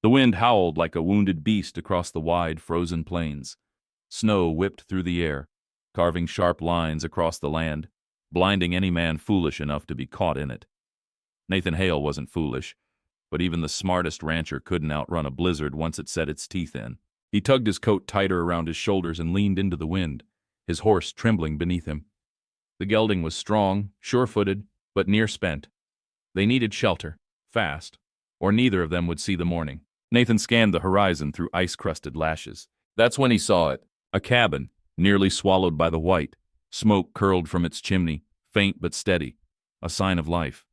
The wind howled like a wounded beast across the wide, frozen plains. Snow whipped through the air, carving sharp lines across the land, blinding any man foolish enough to be caught in it. Nathan Hale wasn't foolish, but even the smartest rancher couldn't outrun a blizzard once it set its teeth in. He tugged his coat tighter around his shoulders and leaned into the wind, his horse trembling beneath him. The gelding was strong, sure-footed, but near-spent. They needed shelter, fast, or neither of them would see the morning. Nathan scanned the horizon through ice-crusted lashes. That's when he saw it, a cabin, nearly swallowed by the white. Smoke curled from its chimney, faint but steady, a sign of life.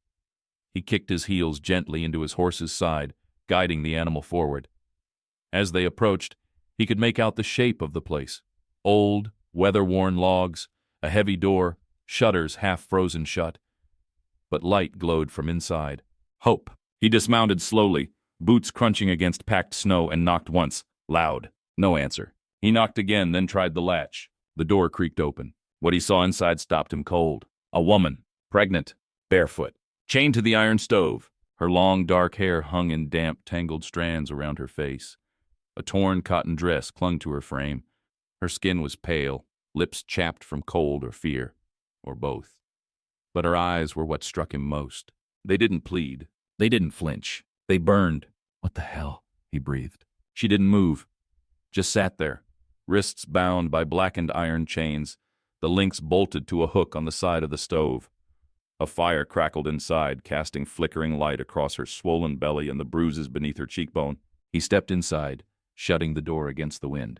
He kicked his heels gently into his horse's side, guiding the animal forward. As they approached, he could make out the shape of the place. Old, weather-worn logs, a heavy door, shutters half frozen shut. But light glowed from inside. Hope. He dismounted slowly, boots crunching against packed snow, and knocked once, loud. No answer. He knocked again, then tried the latch. The door creaked open. What he saw inside stopped him cold. A woman, pregnant, barefoot, chained to the iron stove. Her long, dark hair hung in damp, tangled strands around her face. A torn cotton dress clung to her frame. Her skin was pale, lips chapped from cold or fear, or both. But her eyes were what struck him most. They didn't plead. They didn't flinch. They burned. What the hell? He breathed. She didn't move. Just sat there, wrists bound by blackened iron chains, the links bolted to a hook on the side of the stove. A fire crackled inside, casting flickering light across her swollen belly and the bruises beneath her cheekbone. He stepped inside, shutting the door against the wind.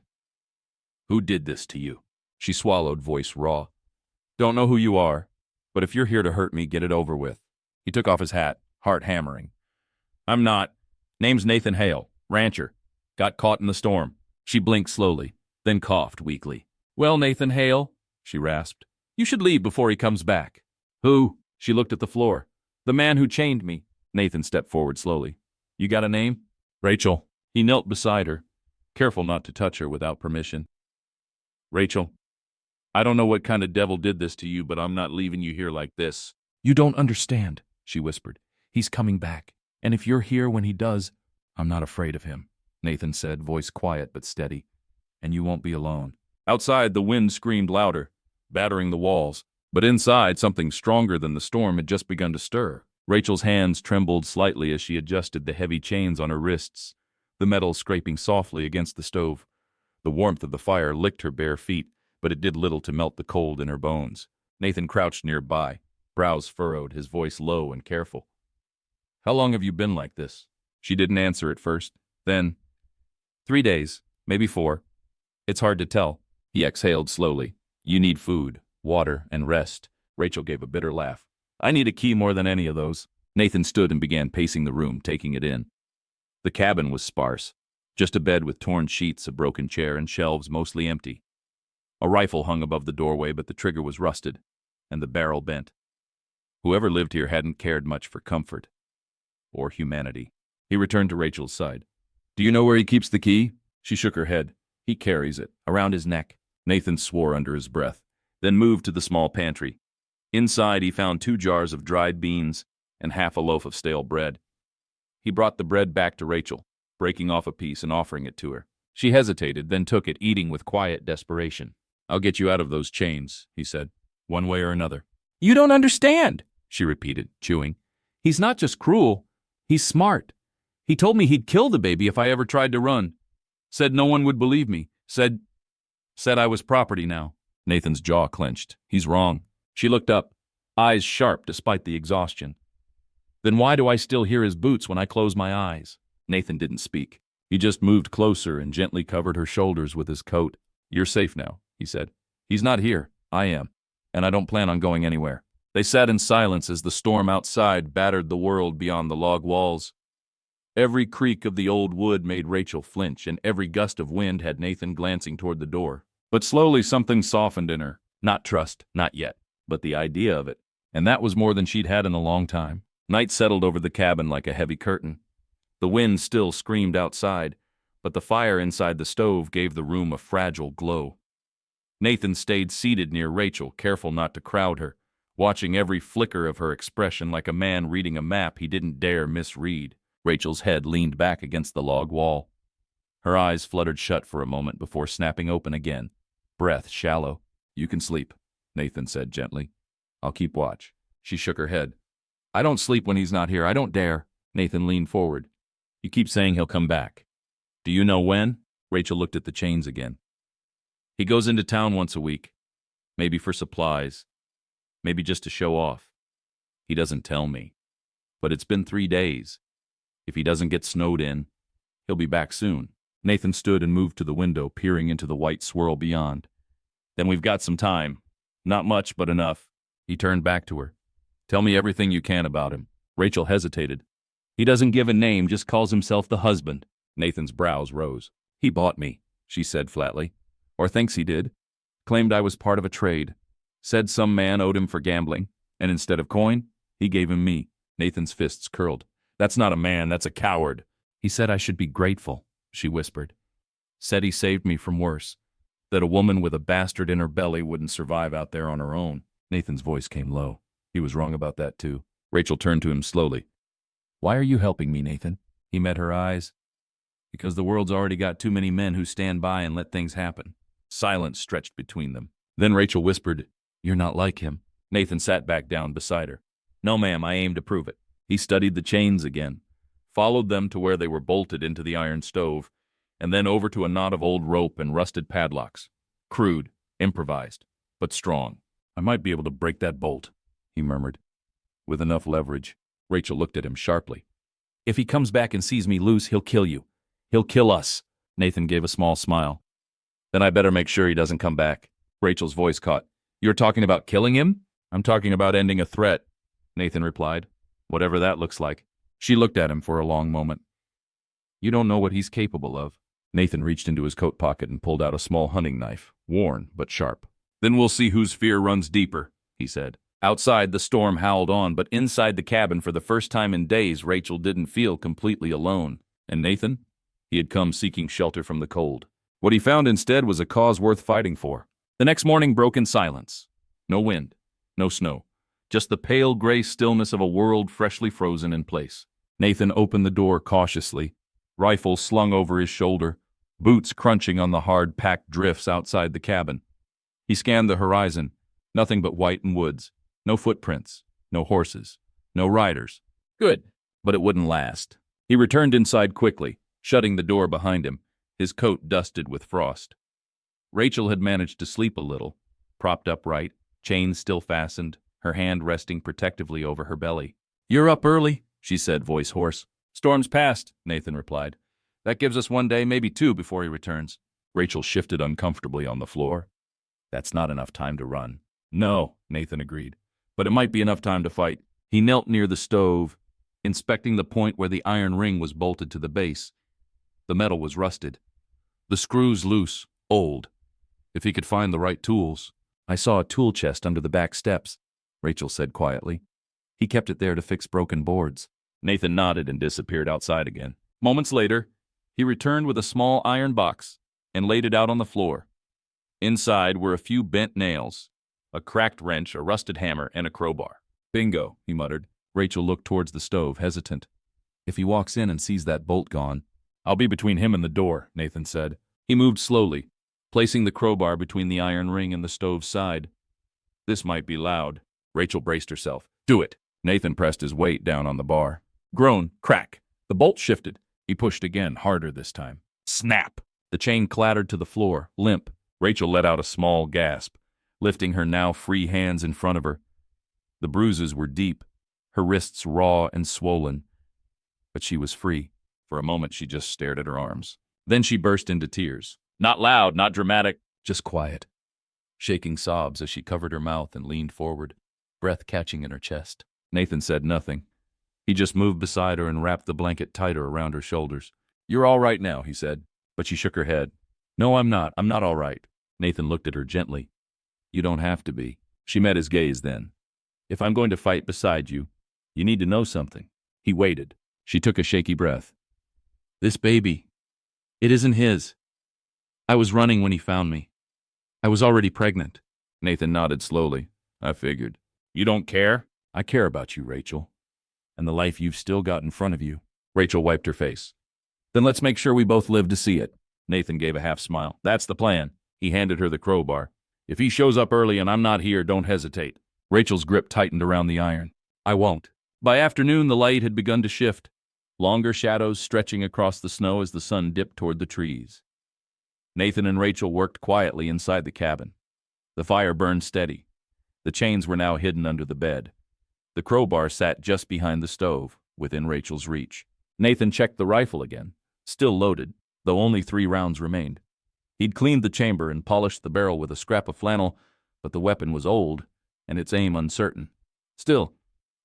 Who did this to you? She swallowed, voice raw. Don't know who you are, but if you're here to hurt me, get it over with. He took off his hat, heart hammering. I'm not. Name's Nathan Hale, rancher. Got caught in the storm. She blinked slowly, then coughed weakly. Well, Nathan Hale, she rasped, you should leave before he comes back. Who? She looked at the floor. The man who chained me. Nathan stepped forward slowly. You got a name? Rachel. He knelt beside her, careful not to touch her without permission. Rachel, I don't know what kind of devil did this to you, but I'm not leaving you here like this. You don't understand, she whispered. He's coming back, and if you're here when he does, I'm not afraid of him, Nathan said, voice quiet but steady. And you won't be alone. Outside, the wind screamed louder, battering the walls, but inside, something stronger than the storm had just begun to stir. Rachel's hands trembled slightly as she adjusted the heavy chains on her wrists, the metal scraping softly against the stove. The warmth of the fire licked her bare feet, but it did little to melt the cold in her bones. Nathan crouched nearby, brows furrowed, his voice low and careful. How long have you been like this? She didn't answer at first. Then, 3 days, maybe 4. It's hard to tell. He exhaled slowly. You need food, water, and rest. Rachel gave a bitter laugh. I need a key more than any of those. Nathan stood and began pacing the room, taking it in. The cabin was sparse. Just a bed with torn sheets, a broken chair, and shelves mostly empty. A rifle hung above the doorway, but the trigger was rusted, and the barrel bent. Whoever lived here hadn't cared much for comfort or humanity. He returned to Rachel's side. Do you know where he keeps the key? She shook her head. He carries it, around his neck. Nathan swore under his breath, then moved to the small pantry. Inside, he found 2 jars of dried beans and half a loaf of stale bread. He brought the bread back to Rachel, breaking off a piece and offering it to her. She hesitated, then took it, eating with quiet desperation. I'll get you out of those chains, he said, one way or another. You don't understand, she repeated, chewing. He's not just cruel, he's smart. He told me he'd kill the baby if I ever tried to run. Said no one would believe me. Said I was property now. Nathan's jaw clenched. He's wrong. She looked up, eyes sharp despite the exhaustion. Then why do I still hear his boots when I close my eyes? Nathan didn't speak. He just moved closer and gently covered her shoulders with his coat. You're safe now, he said. He's not here. I am. And I don't plan on going anywhere. They sat in silence as the storm outside battered the world beyond the log walls. Every creak of the old wood made Rachel flinch, and every gust of wind had Nathan glancing toward the door. But slowly something softened in her. Not trust, not yet, but the idea of it. And that was more than she'd had in a long time. Night settled over the cabin like a heavy curtain. The wind still screamed outside, but the fire inside the stove gave the room a fragile glow. Nathan stayed seated near Rachel, careful not to crowd her, watching every flicker of her expression like a man reading a map he didn't dare misread. Rachel's head leaned back against the log wall. Her eyes fluttered shut for a moment before snapping open again. Breath shallow. "You can sleep," Nathan said gently. "I'll keep watch." She shook her head. "I don't sleep when he's not here. I don't dare." Nathan leaned forward. "You keep saying he'll come back. Do you know when?" Rachel looked at the chains again. "He goes into town once a week. Maybe for supplies. Maybe just to show off. He doesn't tell me. But it's been 3 days. If he doesn't get snowed in, he'll be back soon." Nathan stood and moved to the window, peering into the white swirl beyond. "Then we've got some time. Not much, but enough." He turned back to her. "Tell me everything you can about him." Rachel hesitated. "He doesn't give a name, just calls himself the husband." Nathan's brows rose. "He bought me," she said flatly. "Or thinks he did. Claimed I was part of a trade. Said some man owed him for gambling, and instead of coin, he gave him me." Nathan's fists curled. "That's not a man, that's a coward." "He said I should be grateful," she whispered. "Said he saved me from worse. That a woman with a bastard in her belly wouldn't survive out there on her own." Nathan's voice came low. "He was wrong about that, too." Rachel turned to him slowly. "Why are you helping me, Nathan?" He met her eyes. "Because the world's already got too many men who stand by and let things happen." Silence stretched between them. Then Rachel whispered, "You're not like him." Nathan sat back down beside her. "No, ma'am, I aim to prove it." He studied the chains again, followed them to where they were bolted into the iron stove, and then over to a knot of old rope and rusted padlocks. Crude, improvised, but strong. "I might be able to break that bolt," he murmured. "With enough leverage." Rachel looked at him sharply. "If he comes back and sees me loose, he'll kill you. He'll kill us." Nathan gave a small smile. "Then I better make sure he doesn't come back." Rachel's voice caught. "You're talking about killing him?" "I'm talking about ending a threat," Nathan replied. "Whatever that looks like." She looked at him for a long moment. "You don't know what he's capable of." Nathan reached into his coat pocket and pulled out a small hunting knife, worn but sharp. "Then we'll see whose fear runs deeper," he said. Outside, the storm howled on, but inside the cabin, for the first time in days, Rachel didn't feel completely alone. And Nathan? He had come seeking shelter from the cold. What he found instead was a cause worth fighting for. The next morning broke in silence. No wind, no snow, just the pale gray stillness of a world freshly frozen in place. Nathan opened the door cautiously, rifle slung over his shoulder, boots crunching on the hard packed drifts outside the cabin. He scanned the horizon, nothing but white and woods, no footprints, no horses, no riders. Good, but it wouldn't last. He returned inside quickly, shutting the door behind him, his coat dusted with frost. Rachel had managed to sleep a little, propped upright, chains still fastened, her hand resting protectively over her belly. "You're up early," she said, voice hoarse. "Storm's past," Nathan replied. "That gives us 1 day, maybe 2, before he returns." Rachel shifted uncomfortably on the floor. "That's not enough time to run." "No," Nathan agreed. "But it might be enough time to fight." He knelt near the stove, inspecting the point where the iron ring was bolted to the base. The metal was rusted. The screws loose, old. If he could find the right tools. "I saw a tool chest under the back steps," Rachel said quietly. "He kept it there to fix broken boards." Nathan nodded and disappeared outside again. Moments later, he returned with a small iron box and laid it out on the floor. Inside were a few bent nails, a cracked wrench, a rusted hammer, and a crowbar. "Bingo," he muttered. Rachel looked towards the stove, hesitant. "If he walks in and sees that bolt gone..." "I'll be between him and the door," Nathan said. He moved slowly, placing the crowbar between the iron ring and the stove's side. "This might be loud." Rachel braced herself. "Do it." Nathan pressed his weight down on the bar. Groan, crack. The bolt shifted. He pushed again, harder this time. Snap! The chain clattered to the floor, limp. Rachel let out a small gasp, lifting her now free hands in front of her. The bruises were deep, her wrists raw and swollen. But she was free. For a moment she just stared at her arms. Then she burst into tears. Not loud, not dramatic, just quiet. Shaking sobs as she covered her mouth and leaned forward, breath catching in her chest. Nathan said nothing. He just moved beside her and wrapped the blanket tighter around her shoulders. "You're all right now," he said. But she shook her head. "No, I'm not. I'm not all right." Nathan looked at her gently. "You don't have to be." She met his gaze then. "If I'm going to fight beside you, you need to know something." He waited. She took a shaky breath. "This baby, it isn't his. I was running when he found me. I was already pregnant." Nathan nodded slowly. "I figured." "You don't care?" "I care about you, Rachel, and the life you've still got in front of you." Rachel wiped her face. Then let's make sure we both live to see it. Nathan gave a half smile. That's the plan. He handed her the crowbar. If he shows up early and I'm not here, don't hesitate. Rachel's grip tightened around the iron. I won't. By afternoon, the light had begun to shift, longer shadows stretching across the snow as the sun dipped toward the trees. Nathan and Rachel worked quietly inside the cabin. The fire burned steady. The chains were now hidden under the bed. The crowbar sat just behind the stove, within Rachel's reach. Nathan checked the rifle again, still loaded, though only 3 rounds remained. He'd cleaned the chamber and polished the barrel with a scrap of flannel, but the weapon was old, and its aim uncertain. Still,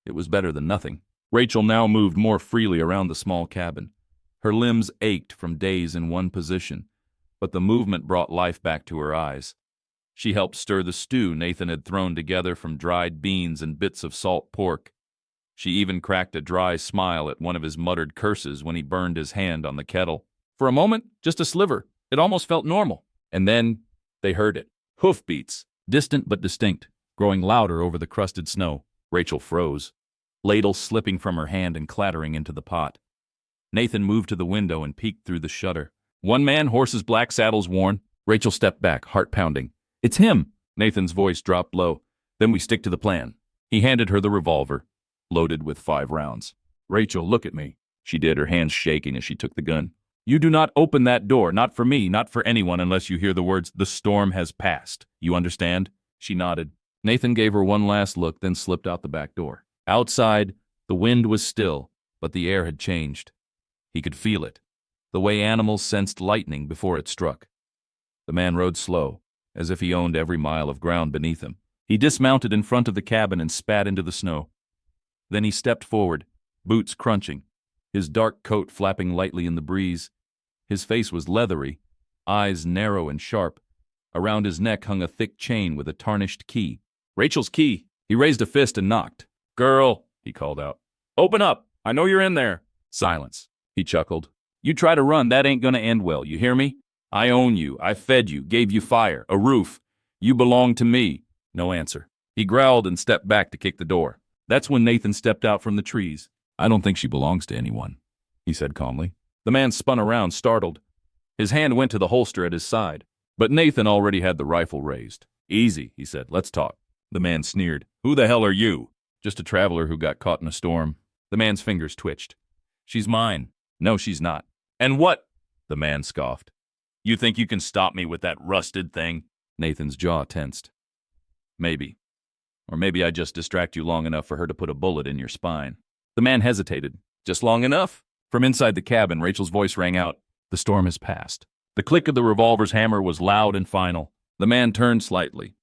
it was better than nothing. Rachel now moved more freely around the small cabin. Her limbs ached from days in one position, but the movement brought life back to her eyes. She helped stir the stew Nathan had thrown together from dried beans and bits of salt pork. She even cracked a dry smile at one of his muttered curses when he burned his hand on the kettle. For a moment, just a sliver, it almost felt normal. And then they heard it. Hoofbeats, distant but distinct, growing louder over the crusted snow. Rachel froze, ladle slipping from her hand and clattering into the pot. Nathan moved to the window and peeked through the shutter. One man, horse's black saddles worn. Rachel stepped back, heart pounding. It's him! Nathan's voice dropped low. Then we stick to the plan. He handed her the revolver, loaded with 5 rounds. Rachel, look at me. She did, her hands shaking as she took the gun. You do not open that door, not for me, not for anyone, unless you hear the words, "The storm has passed." You understand? She nodded. Nathan gave her one last look, then slipped out the back door. Outside, the wind was still, but the air had changed. He could feel it, the way animals sensed lightning before it struck. The man rode slow, as if he owned every mile of ground beneath him. He dismounted in front of the cabin and spat into the snow. Then he stepped forward, boots crunching, his dark coat flapping lightly in the breeze. His face was leathery, eyes narrow and sharp. Around his neck hung a thick chain with a tarnished key. Rachel's key. He raised a fist and knocked. Girl, he called out. Open up. I know you're in there. Silence. He chuckled. You try to run, that ain't gonna end well, you hear me? I own you. I fed you, gave you fire, a roof. You belong to me. No answer. He growled and stepped back to kick the door. That's when Nathan stepped out from the trees. I don't think she belongs to anyone, he said calmly. The man spun around, startled. His hand went to the holster at his side, but Nathan already had the rifle raised. Easy, he said. Let's talk. The man sneered. Who the hell are you? Just a traveler who got caught in a storm. The man's fingers twitched. She's mine. No, she's not. And what? The man scoffed. You think you can stop me with that rusted thing? Nathan's jaw tensed. Maybe. Or maybe I just distract you long enough for her to put a bullet in your spine. The man hesitated. Just long enough? From inside the cabin, Rachel's voice rang out. The storm has passed. The click of the revolver's hammer was loud and final. The man turned slightly,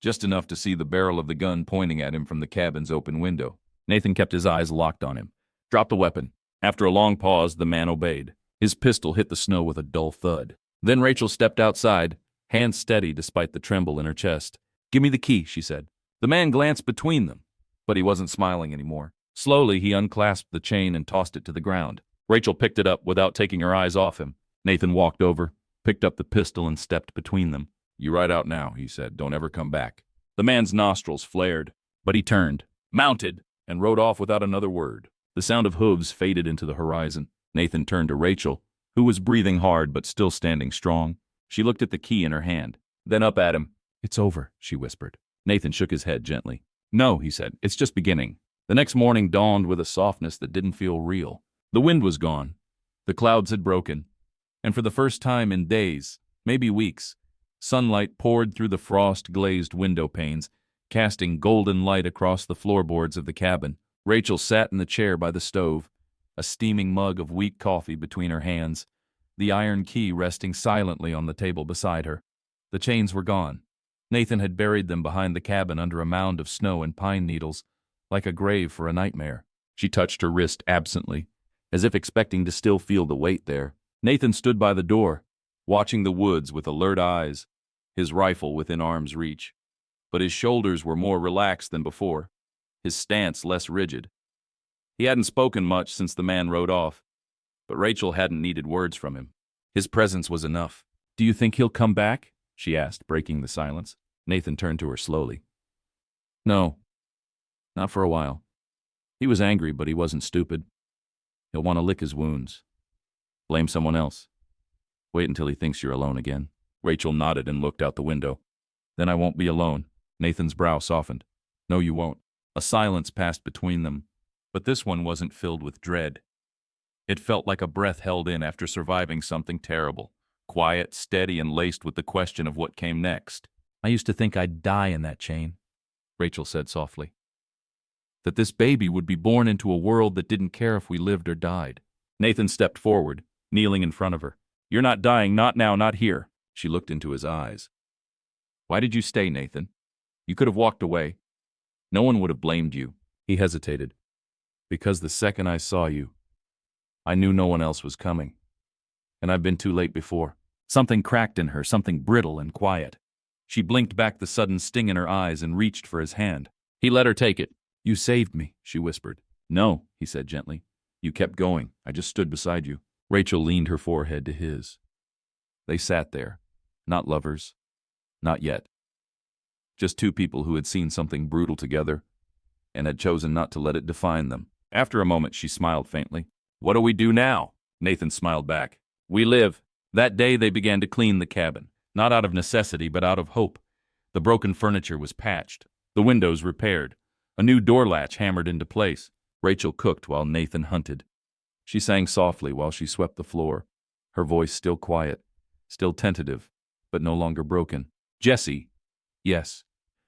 just enough to see the barrel of the gun pointing at him from the cabin's open window. Nathan kept his eyes locked on him. Drop the weapon. After a long pause, the man obeyed. His pistol hit the snow with a dull thud. Then Rachel stepped outside, hands steady despite the tremble in her chest. Give me the key, she said. The man glanced between them, but he wasn't smiling anymore. Slowly, he unclasped the chain and tossed it to the ground. Rachel picked it up without taking her eyes off him. Nathan walked over, picked up the pistol, and stepped between them. You ride out now, he said. Don't ever come back. The man's nostrils flared, but he turned, mounted, and rode off without another word. The sound of hooves faded into the horizon. Nathan turned to Rachel, who was breathing hard but still standing strong. She looked at the key in her hand, then up at him. It's over, she whispered. Nathan shook his head gently. No, he said. It's just beginning. The next morning dawned with a softness that didn't feel real. The wind was gone. The clouds had broken. And for the first time in days, maybe weeks, sunlight poured through the frost-glazed window panes, casting golden light across the floorboards of the cabin. Rachel sat in the chair by the stove, a steaming mug of weak coffee between her hands, the iron key resting silently on the table beside her. The chains were gone. Nathan had buried them behind the cabin under a mound of snow and pine needles, like a grave for a nightmare. She touched her wrist absently, as if expecting to still feel the weight there. Nathan stood by the door, watching the woods with alert eyes, his rifle within arm's reach. But his shoulders were more relaxed than before, his stance less rigid. He hadn't spoken much since the man rode off, but Rachel hadn't needed words from him. His presence was enough. Do you think he'll come back? She asked, breaking the silence. Nathan turned to her slowly. No, not for a while. He was angry, but he wasn't stupid. He'll want to lick his wounds. Blame someone else. Wait until he thinks you're alone again. Rachel nodded and looked out the window. Then I won't be alone. Nathan's brow softened. No, you won't. A silence passed between them, but this one wasn't filled with dread. It felt like a breath held in after surviving something terrible. Quiet, steady, and laced with the question of what came next. I used to think I'd die in that chain, Rachel said softly. That this baby would be born into a world that didn't care if we lived or died. Nathan stepped forward, kneeling in front of her. You're not dying, not now, not here. She looked into his eyes. Why did you stay, Nathan? You could have walked away. No one would have blamed you. He hesitated. Because the second I saw you, I knew no one else was coming. And I've been too late before. Something cracked in her, something brittle and quiet. She blinked back the sudden sting in her eyes and reached for his hand. He let her take it. You saved me, she whispered. No, he said gently. You kept going. I just stood beside you. Rachel leaned her forehead to his. They sat there, not lovers, not yet. Just two people who had seen something brutal together and had chosen not to let it define them. After a moment, she smiled faintly. What do we do now? Nathan smiled back. We live. That day they began to clean the cabin, not out of necessity but out of hope. The broken furniture was patched, the windows repaired, a new door latch hammered into place. Rachel cooked while Nathan hunted. She sang softly while she swept the floor, her voice still quiet, still tentative, but no longer broken. Jessie. Yes,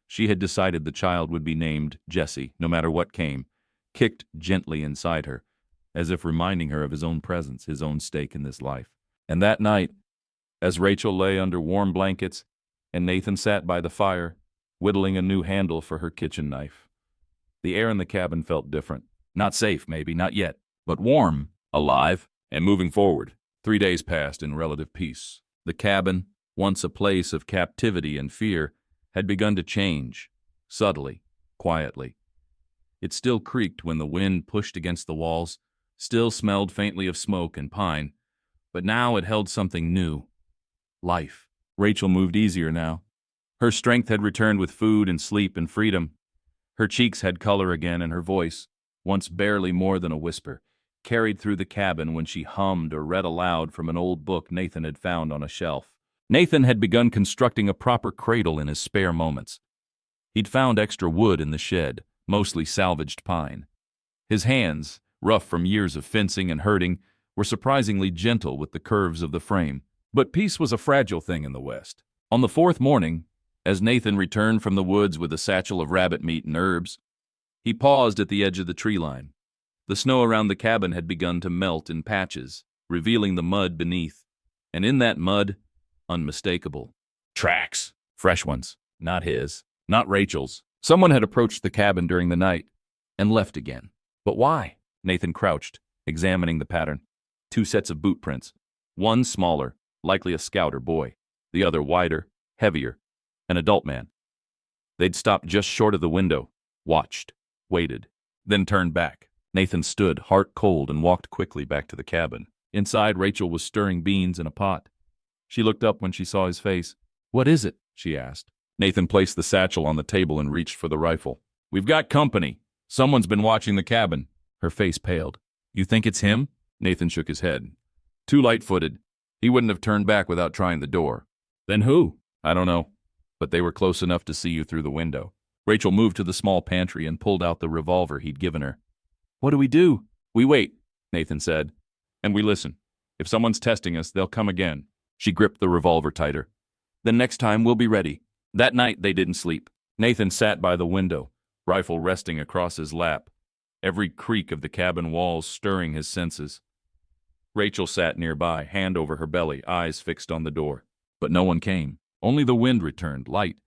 she had decided the child would be named Jessie, no matter what came, kicked gently inside her, as if reminding her of his own presence, his own stake in this life. And that night, as Rachel lay under warm blankets and Nathan sat by the fire, whittling a new handle for her kitchen knife, the air in the cabin felt different. Not safe, maybe, not yet, but warm, alive, and moving forward. 3 days passed in relative peace. The cabin, once a place of captivity and fear, had begun to change, subtly, quietly. It still creaked when the wind pushed against the walls, still smelled faintly of smoke and pine, but now it held something new. Life. Rachel moved easier now. Her strength had returned with food and sleep and freedom. Her cheeks had color again, and her voice, once barely more than a whisper, carried through the cabin when she hummed or read aloud from an old book Nathan had found on a shelf. Nathan had begun constructing a proper cradle in his spare moments. He'd found extra wood in the shed, mostly salvaged pine. His hands, rough from years of fencing and herding, were surprisingly gentle with the curves of the frame. But peace was a fragile thing in the West. On the 4th morning, as Nathan returned from the woods with a satchel of rabbit meat and herbs, he paused at the edge of the tree line. The snow around the cabin had begun to melt in patches, revealing the mud beneath. And in that mud, unmistakable tracks. Fresh ones. Not his. Not Rachel's. Someone had approached the cabin during the night and left again. But why? Nathan crouched, examining the pattern. 2 sets of boot prints. One smaller, likely a scout or boy. The other wider, heavier, an adult man. They'd stopped just short of the window, watched, waited, then turned back. Nathan stood, heart cold, and walked quickly back to the cabin. Inside, Rachel was stirring beans in a pot. She looked up when she saw his face. What is it? She asked. Nathan placed the satchel on the table and reached for the rifle. We've got company. Someone's been watching the cabin. Her face paled. You think it's him? Nathan shook his head. Too light-footed. He wouldn't have turned back without trying the door. Then who? I don't know. But they were close enough to see you through the window. Rachel moved to the small pantry and pulled out the revolver he'd given her. What do we do? We wait, Nathan said. And we listen. If someone's testing us, they'll come again. She gripped the revolver tighter. Then next time, we'll be ready. That night, they didn't sleep. Nathan sat by the window, rifle resting across his lap, every creak of the cabin walls stirring his senses. Rachel sat nearby, hand over her belly, eyes fixed on the door. But no one came. Only the wind returned, light,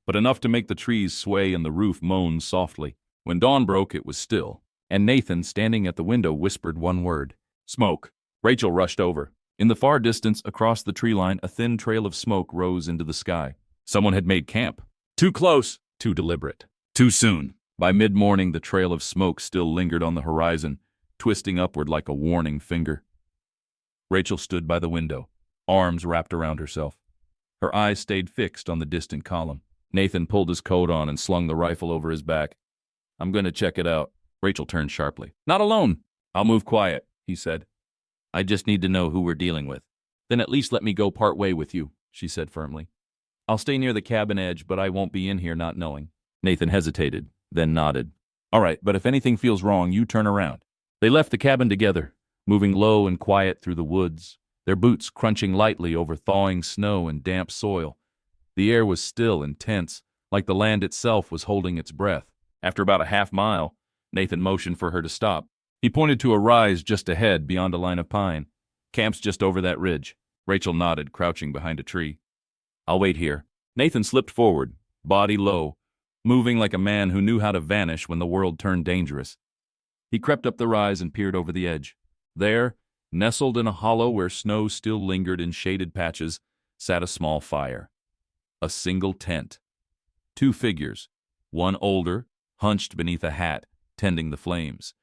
but enough to make the trees sway and the roof moan softly. When dawn broke, it was still, and Nathan, standing at the window, whispered one word. Smoke. Rachel rushed over. In the far distance, across the tree line, a thin trail of smoke rose into the sky. Someone had made camp. Too close, too deliberate, too soon. By mid-morning, the trail of smoke still lingered on the horizon, twisting upward like a warning finger. Rachel stood by the window, arms wrapped around herself. Her eyes stayed fixed on the distant column. Nathan pulled his coat on and slung the rifle over his back. I'm going to check it out. Rachel turned sharply. Not alone. I'll move quiet. he said. "I just need to know who we're dealing with." "Then at least let me go part way with you," she said firmly. "I'll stay near the cabin edge, but I won't be in here not knowing." Nathan hesitated, then nodded. "All right, but if anything feels wrong, you turn around." They left the cabin together, moving low and quiet through the woods, their boots crunching lightly over thawing snow and damp soil. The air was still and tense, like the land itself was holding its breath. After about a half-mile, Nathan motioned for her to stop. He pointed to a rise just ahead beyond a line of pine. "Camp's just over that ridge." Rachel nodded, crouching behind a tree. "I'll wait here." Nathan slipped forward, body low, moving like a man who knew how to vanish when the world turned dangerous. He crept up the rise and peered over the edge. There, nestled in a hollow where snow still lingered in shaded patches, sat a small fire. A single tent. Two figures, one older, hunched beneath a hat, tending the flames.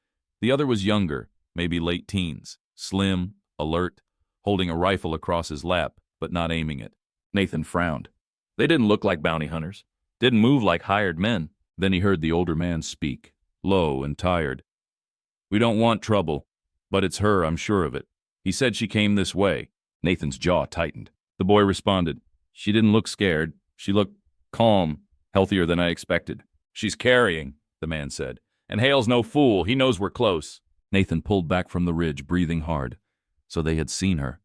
The other was younger, maybe late teens, slim, alert, holding a rifle across his lap, but not aiming it. Nathan frowned. They didn't look like bounty hunters, didn't move like hired men. Then he heard the older man speak, low and tired. "We don't want trouble, but it's her, I'm sure of it. He said she came this way." Nathan's jaw tightened. The boy responded. "She didn't look scared. She looked calm, healthier than I expected." "She's carrying," the man said. "And Hale's no fool. He knows we're close." Nathan pulled back from the ridge, breathing hard. So they had seen her,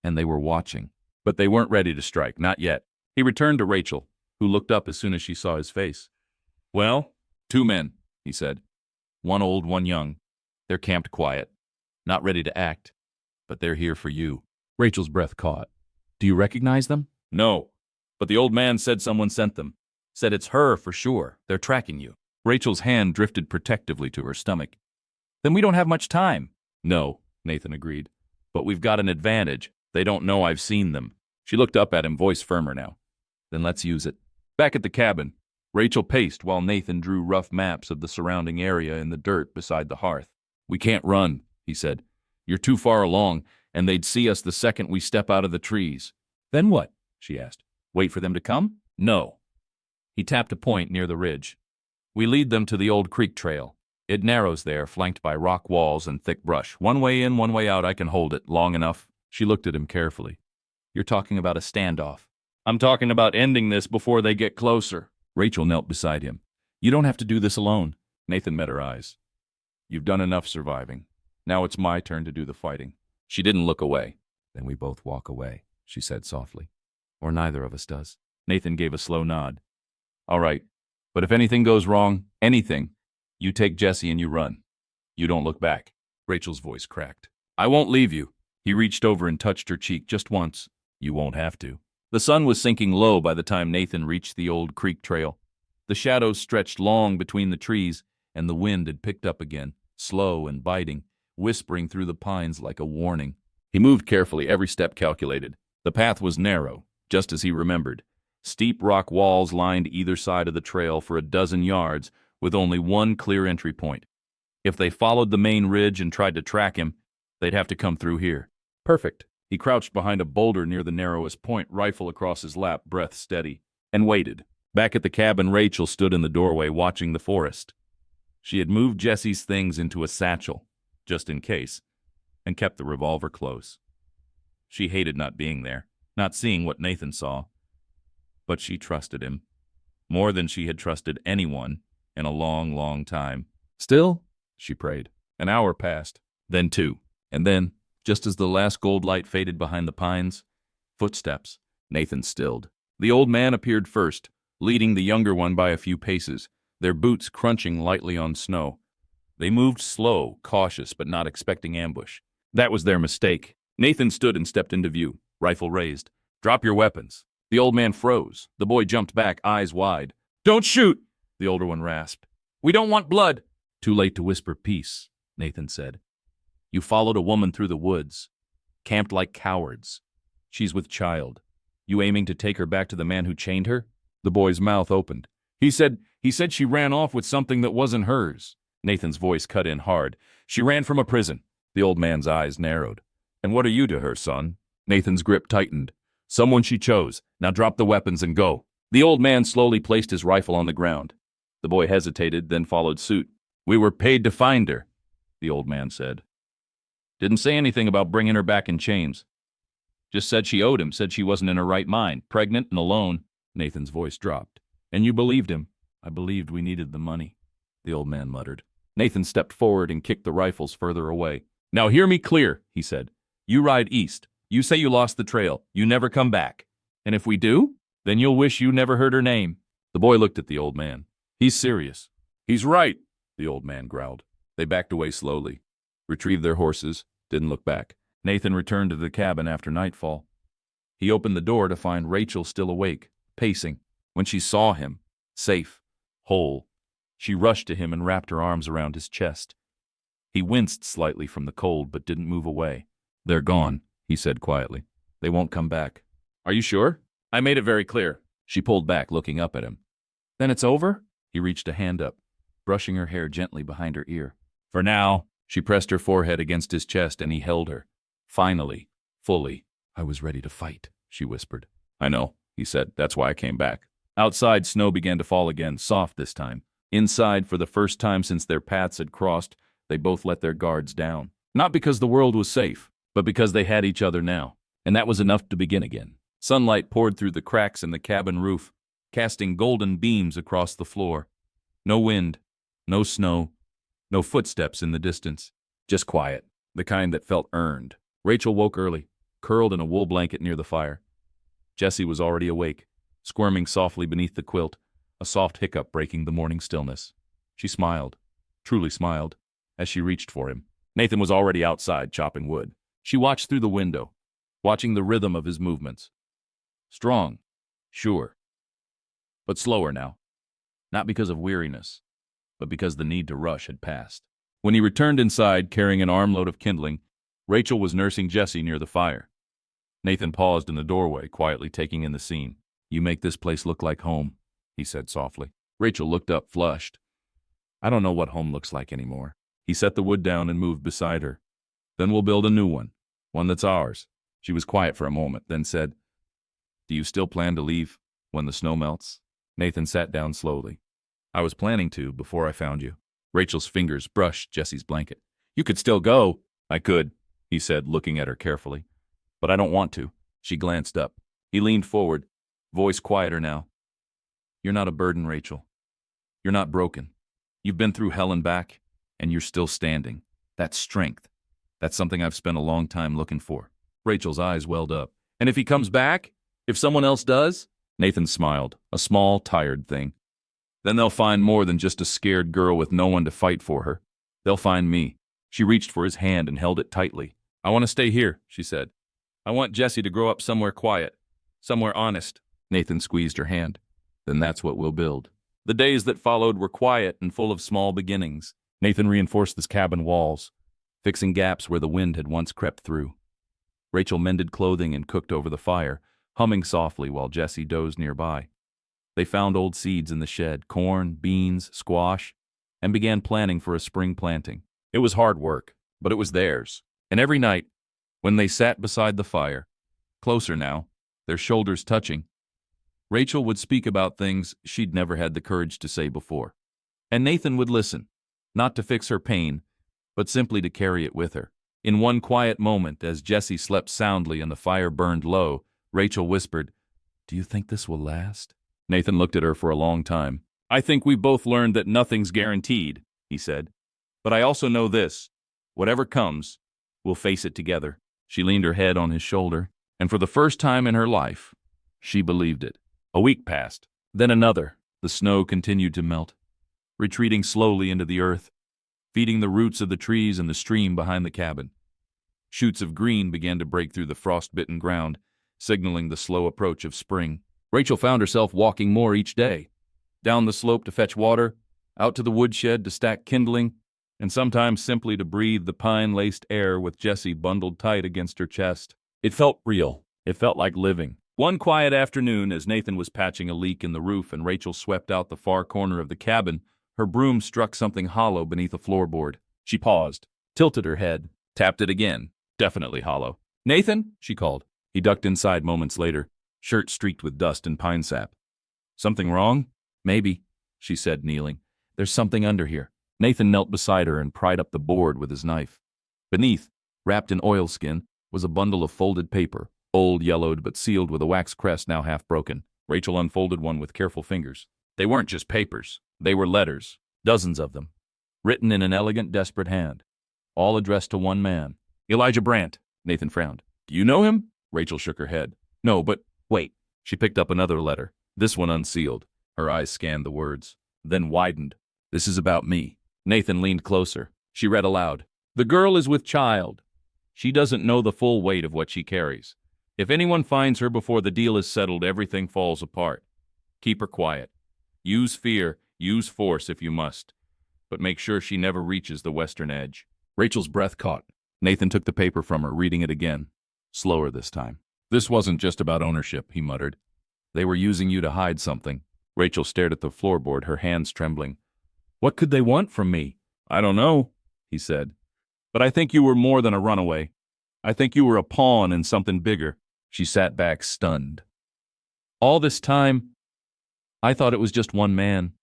and they were watching. But they weren't ready to strike, not yet. He returned to Rachel, who looked up as soon as she saw his face. "Well, 2 men," he said. "One old, one young. They're camped quiet, not ready to act, but they're here for you." Rachel's breath caught. "Do you recognize them?" "No, but the old man said someone sent them. Said it's her for sure. They're tracking you." Rachel's hand drifted protectively to her stomach. "Then we don't have much time." "No," Nathan agreed. "But we've got an advantage. They don't know I've seen them." She looked up at him, voice firmer now. "Then let's use it." Back at the cabin, Rachel paced while Nathan drew rough maps of the surrounding area in the dirt beside the hearth. "We can't run," he said. "You're too far along, and they'd see us the second we step out of the trees." "Then what?" she asked. "Wait for them to come?" "No." He tapped a point near the ridge. "We lead them to the old creek trail. It narrows there, flanked by rock walls and thick brush. One way in, one way out. I can hold it long enough." She looked at him carefully. "You're talking about a standoff." "I'm talking about ending this before they get closer." Rachel knelt beside him. "You don't have to do this alone." Nathan met her eyes. "You've done enough surviving. Now it's my turn to do the fighting." She didn't look away. "Then we both walk away," she said softly. "Or neither of us does." Nathan gave a slow nod. "All right, but if anything goes wrong, anything, you take Jesse and you run. You don't look back." Rachel's voice cracked. "I won't leave you." He reached over and touched her cheek just once. "You won't have to." The sun was sinking low by the time Nathan reached the old creek trail. The shadows stretched long between the trees, and the wind had picked up again, slow and biting, whispering through the pines like a warning. He moved carefully, every step calculated. The path was narrow, just as he remembered. Steep rock walls lined either side of the trail for a dozen yards, with only one clear entry point. If they followed the main ridge and tried to track him, they'd have to come through here. Perfect. He crouched behind a boulder near the narrowest point, rifle across his lap, breath steady, and waited. Back at the cabin, Rachel stood in the doorway watching the forest. She had moved Jesse's things into a satchel, just in case, and kept the revolver close. She hated not being there, not seeing what Nathan saw. But she trusted him, more than she had trusted anyone in a long, long time. "Still?" she prayed. An hour passed, then 2, and then, just as the last gold light faded behind the pines, footsteps. Nathan stilled. The old man appeared first, leading the younger one by a few paces, their boots crunching lightly on snow. They moved slow, cautious, but not expecting ambush. That was their mistake. Nathan stood and stepped into view, rifle raised. "Drop your weapons." The old man froze. The boy jumped back, eyes wide. "Don't shoot!" the older one rasped. "We don't want blood." "Too late to whisper peace," Nathan said. "You followed a woman through the woods, camped like cowards. She's with child. You aiming to take her back to the man who chained her?" The boy's mouth opened. He said she ran off with something that wasn't hers." Nathan's voice cut in hard. "She ran from a prison." The old man's eyes narrowed. "And what are you to her, son?" Nathan's grip tightened. "Someone she chose. Now drop the weapons and go." The old man slowly placed his rifle on the ground. The boy hesitated, then followed suit. "We were paid to find her," the old man said. Didn't say anything about bringing her back in chains. Just said she owed him, said she wasn't in her right mind, pregnant and alone. Nathan's voice dropped. And you believed him. I believed we needed the money, the old man muttered. Nathan stepped forward and kicked the rifles further away. Now hear me clear, he said. You ride east. You say you lost the trail. You never come back. And if we do, then you'll wish you never heard her name. The boy looked at the old man. He's serious. He's right, the old man growled. They backed away slowly, retrieved their horses, didn't look back. Nathan returned to the cabin after nightfall. He opened the door to find Rachel still awake, pacing. When she saw him, safe, whole, she rushed to him and wrapped her arms around his chest. He winced slightly from the cold but didn't move away. They're gone, he said quietly. They won't come back. Are you sure? I made it very clear. She pulled back, looking up at him. Then it's over? He reached a hand up, brushing her hair gently behind her ear. For now. She pressed her forehead against his chest and he held her. Finally, fully. I was ready to fight, she whispered. I know, he said. That's why I came back. Outside, snow began to fall again, soft this time. Inside, for the first time since their paths had crossed, they both let their guards down. Not because the world was safe, but because they had each other now. And that was enough to begin again. Sunlight poured through the cracks in the cabin roof, casting golden beams across the floor. No wind, no snow, no footsteps in the distance. Just quiet, the kind that felt earned. Rachel woke early, curled in a wool blanket near the fire. Jessie was already awake, squirming softly beneath the quilt, a soft hiccup breaking the morning stillness. She smiled, truly smiled, as she reached for him. Nathan was already outside chopping wood. She watched through the window, watching the rhythm of his movements. Strong, sure, but slower now. Not because of weariness, but because the need to rush had passed. When he returned inside, carrying an armload of kindling, Rachel was nursing Jessie near the fire. Nathan paused in the doorway, quietly taking in the scene. You make this place look like home, he said softly. Rachel looked up, flushed. I don't know what home looks like anymore. He set the wood down and moved beside her. Then we'll build a new one that's ours. She was quiet for a moment, then said, Do you still plan to leave when the snow melts? Nathan sat down slowly. I was planning to before I found you. Rachel's fingers brushed Jessie's blanket. You could still go. I could, he said, looking at her carefully. But I don't want to. She glanced up. He leaned forward, voice quieter now. You're not a burden, Rachel. You're not broken. You've been through hell and back, and you're still standing. That's strength. That's something I've spent a long time looking for. Rachel's eyes welled up. And if he comes back? If someone else does? Nathan smiled, a small, tired thing. Then they'll find more than just a scared girl with no one to fight for her. They'll find me. She reached for his hand and held it tightly. I want to stay here, she said. I want Jessie to grow up somewhere quiet, somewhere honest. Nathan squeezed her hand. Then that's what we'll build. The days that followed were quiet and full of small beginnings. Nathan reinforced the cabin walls, fixing gaps where the wind had once crept through. Rachel mended clothing and cooked over the fire, humming softly while Jessie dozed nearby. They found old seeds in the shed, corn, beans, squash, and began planning for a spring planting. It was hard work, but it was theirs. And every night, when they sat beside the fire, closer now, their shoulders touching, Rachel would speak about things she'd never had the courage to say before. And Nathan would listen, not to fix her pain, but simply to carry it with her. In one quiet moment, as Jessie slept soundly and the fire burned low, Rachel whispered, Do you think this will last? Nathan looked at her for a long time. I think we both learned that nothing's guaranteed, he said. But I also know this. Whatever comes, we'll face it together. She leaned her head on his shoulder, and for the first time in her life, she believed it. A week passed, then another. The snow continued to melt, retreating slowly into the earth, feeding the roots of the trees and the stream behind the cabin. Shoots of green began to break through the frost-bitten ground, signaling the slow approach of spring. Rachel found herself walking more each day, down the slope to fetch water, out to the woodshed to stack kindling, and sometimes simply to breathe the pine-laced air with Jessie bundled tight against her chest. It felt real. It felt like living. One quiet afternoon, as Nathan was patching a leak in the roof and Rachel swept out the far corner of the cabin, her broom struck something hollow beneath a floorboard. She paused, tilted her head, tapped it again. Definitely hollow. Nathan, she called. He ducked inside moments later, shirt streaked with dust and pine sap. Something wrong? Maybe, she said, kneeling. There's something under here. Nathan knelt beside her and pried up the board with his knife. Beneath, Wrapped in oilskin was a bundle of folded paper, old, yellowed, but sealed with a wax crest now half broken. Rachel unfolded one with careful fingers. They weren't just papers. They were letters, dozens of them, written in an elegant, desperate hand, all addressed to one man. Elijah Brandt. Nathan frowned. Do you know him? Rachel shook her head. No, but wait. She picked up another letter, this one unsealed. Her eyes scanned the words, then widened. This is about me. Nathan leaned closer. She read aloud. The girl is with child. She doesn't know the full weight of what she carries. If anyone finds her before the deal is settled, everything falls apart. Keep her quiet. Use fear, use force if you must. But make sure she never reaches the western edge. Rachel's breath caught. Nathan took the paper from her, reading it again. Slower this time. This wasn't just about ownership, he muttered. They were using you to hide something. Rachel stared at the floorboard, her hands trembling. What could they want from me? I don't know, he said. But I think you were more than a runaway. I think you were a pawn in something bigger. She sat back, stunned. All this time, I thought it was just one man.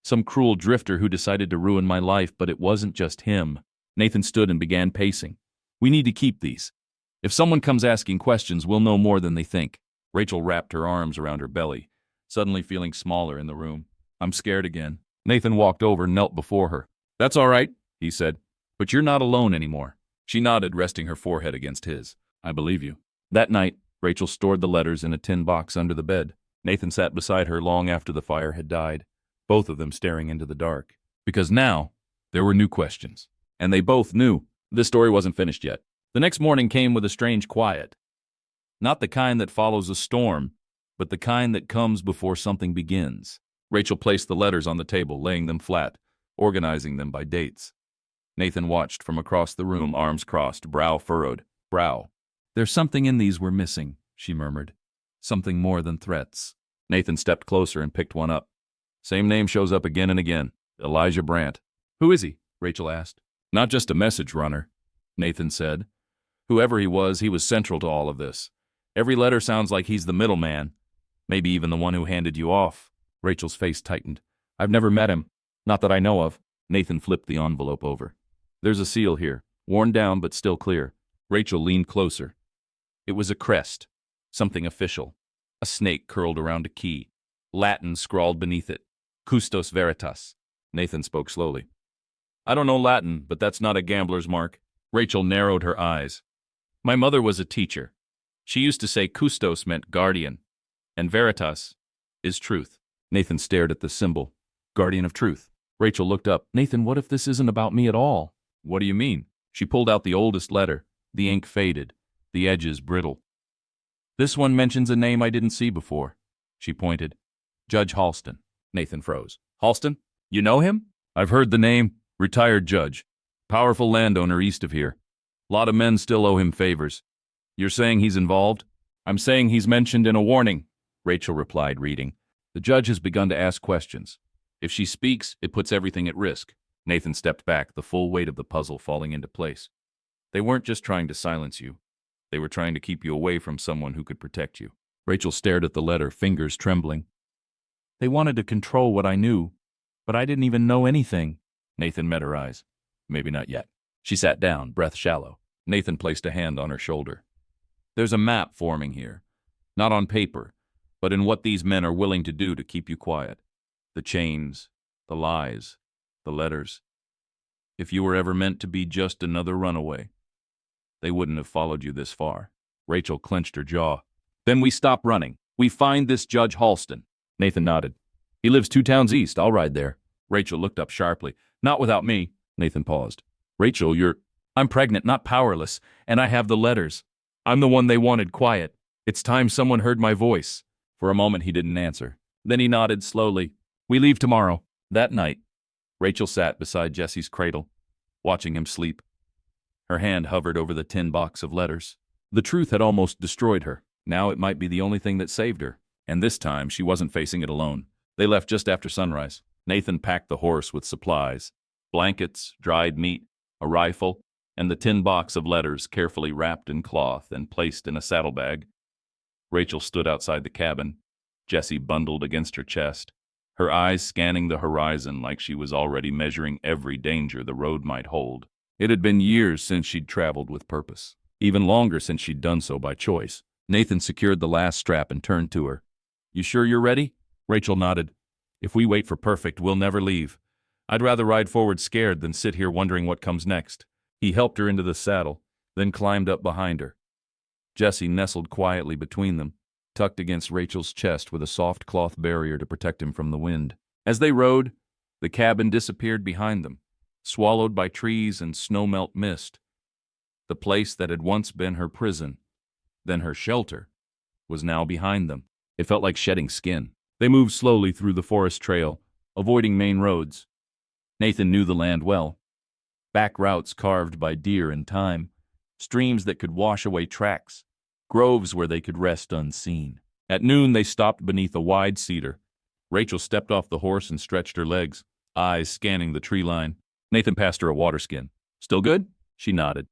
Some cruel drifter who decided to ruin my life, but it wasn't just him. Nathan stood and began pacing. We need to keep these. If someone comes asking questions, we'll know more than they think. Rachel wrapped her arms around her belly, suddenly feeling smaller in the room. I'm scared again. Nathan walked over, knelt before her. That's all right, he said. But you're not alone anymore. She nodded, resting her forehead against his. I believe you. That night, Rachel stored the letters in a tin box under the bed. Nathan sat beside her long after the fire had died, both of them staring into the dark. Because now, there were new questions. And they both knew this story wasn't finished yet. The next morning came with a strange quiet. Not the kind that follows a storm, but the kind that comes before something begins. Rachel placed the letters on the table, laying them flat, organizing them by dates. Nathan watched from across the room, arms crossed, brow furrowed. Brow. There's something in these we're missing, she murmured. Something more than threats. Nathan stepped closer and picked one up. Same name shows up again and again. Elijah Brandt. Who is he? Rachel asked. Not just a message runner, Nathan said. Whoever he was central to all of this. Every letter sounds like he's the middleman, maybe even the one who handed you off. Rachel's face tightened. I've never met him. Not that I know of. Nathan flipped the envelope over. There's a seal here, worn down but still clear. Rachel leaned closer. It was a crest, something official. A snake curled around a key. Latin scrawled beneath it. Custos veritas. Nathan spoke slowly. I don't know Latin, but that's not a gambler's mark. Rachel narrowed her eyes. My mother was a teacher. She used to say custos meant guardian, and veritas is truth. Nathan stared at the symbol. Guardian of truth. Rachel looked up. Nathan, what if this isn't about me at all? What do you mean? She pulled out the oldest letter. The ink faded, the edges brittle. This one mentions a name I didn't see before. She pointed. Judge Halston. Nathan froze. Halston? You know him? I've heard the name. Retired judge. Powerful landowner east of here. Lot of men still owe him favors. You're saying he's involved? I'm saying he's mentioned in a warning, Rachel replied, reading. The judge has begun to ask questions. If she speaks, it puts everything at risk. Nathan stepped back, the full weight of the puzzle falling into place. They weren't just trying to silence you. They were trying to keep you away from someone who could protect you. Rachel stared at the letter, fingers trembling. They wanted to control what I knew, but I didn't even know anything. Nathan met her eyes. Maybe not yet. She sat down, breath shallow. Nathan placed a hand on her shoulder. There's a map forming here. Not on paper, but in what these men are willing to do to keep you quiet. The chains, the lies, the letters. If you were ever meant to be just another runaway, they wouldn't have followed you this far. Rachel clenched her jaw. Then we stop running. We find this Judge Halston. Nathan nodded. He lives 2 towns east. I'll ride there. Rachel looked up sharply. Not without me. Nathan paused. Rachel, I'm pregnant, not powerless, and I have the letters. I'm the one they wanted quiet. It's time someone heard my voice. For a moment he didn't answer. Then he nodded slowly. We leave tomorrow. That night, Rachel sat beside Jesse's cradle, watching him sleep. Her hand hovered over the tin box of letters. The truth had almost destroyed her. Now it might be the only thing that saved her. And this time she wasn't facing it alone. They left just after sunrise. Nathan packed the horse with supplies. Blankets, dried meat, a rifle, and the tin box of letters carefully wrapped in cloth and placed in a saddlebag. Rachel stood outside the cabin, Jessie bundled against her chest, her eyes scanning the horizon like she was already measuring every danger the road might hold. It had been years since she'd traveled with purpose. Even longer since she'd done so by choice. Nathan secured the last strap and turned to her. "You sure you're ready?" Rachel nodded. "If we wait for perfect, we'll never leave. I'd rather ride forward scared than sit here wondering what comes next." He helped her into the saddle, then climbed up behind her. Jesse nestled quietly between them, tucked against Rachel's chest with a soft cloth barrier to protect him from the wind. As they rode, the cabin disappeared behind them, swallowed by trees and snowmelt mist. The place that had once been her prison, then her shelter, was now behind them. It felt like shedding skin. They moved slowly through the forest trail, avoiding main roads. Nathan knew the land well. Back routes carved by deer and time, streams that could wash away tracks, groves where they could rest unseen. At noon they stopped beneath a wide cedar. Rachel stepped off the horse and stretched her legs, eyes scanning the tree line. Nathan passed her a water skin. "Still good?" She nodded.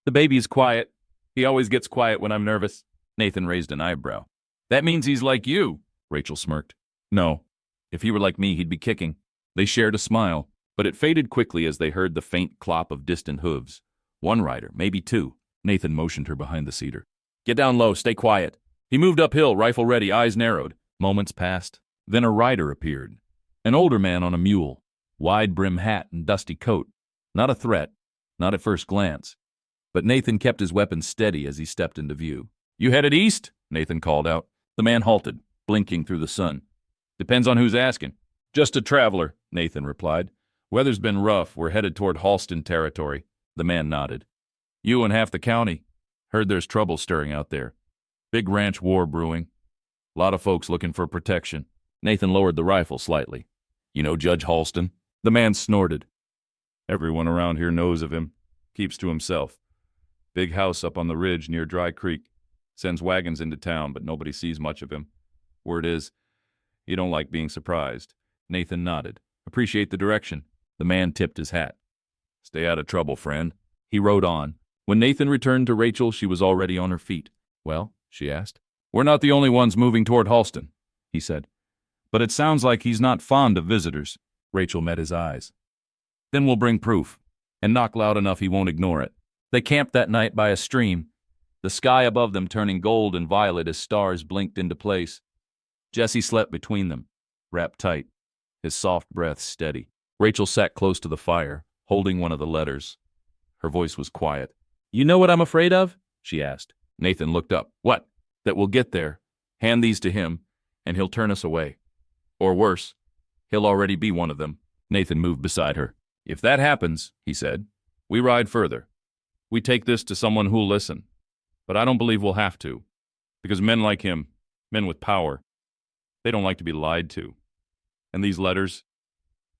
"The baby is quiet. He always gets quiet when I'm nervous." Nathan raised an eyebrow. "That means he's like you," Rachel smirked. "No. If he were like me, he'd be kicking." They shared a smile, but it faded quickly as they heard the faint clop of distant hooves. One rider, maybe two. Nathan motioned her behind the cedar. "Get down low, stay quiet." He moved uphill, rifle ready, eyes narrowed. Moments passed. Then a rider appeared. An older man on a mule, wide-brim hat and dusty coat. Not a threat, not at first glance. But Nathan kept his weapon steady as he stepped into view. "You headed east?" Nathan called out. The man halted, blinking through the sun. "Depends on who's asking." "Just a traveler," Nathan replied. "Weather's been rough. We're headed toward Halston territory." The man nodded. "You and half the county. Heard there's trouble stirring out there. Big ranch war brewing. Lot of folks looking for protection." Nathan lowered the rifle slightly. "You know Judge Halston?" The man snorted. "Everyone around here knows of him. Keeps to himself. Big house up on the ridge near Dry Creek. Sends wagons into town, but nobody sees much of him. Word is, he don't like being surprised." Nathan nodded. "Appreciate the direction." The man tipped his hat. "Stay out of trouble, friend." He rode on. When Nathan returned to Rachel, she was already on her feet. "Well?" she asked. "We're not the only ones moving toward Halston," he said. "But it sounds like he's not fond of visitors." Rachel met his eyes. "Then we'll bring proof, and knock loud enough he won't ignore it." They camped that night by a stream, the sky above them turning gold and violet as stars blinked into place. Jesse slept between them, wrapped tight, his soft breath steady. Rachel sat close to the fire, holding one of the letters. Her voice was quiet. "You know what I'm afraid of?" she asked. Nathan looked up. "What?" "That we'll get there, hand these to him, and he'll turn us away. Or worse, he'll already be one of them." Nathan moved beside her. "If that happens," he said, "we ride further. We take this to someone who'll listen. But I don't believe we'll have to. Because men like him, men with power, they don't like to be lied to. And these letters,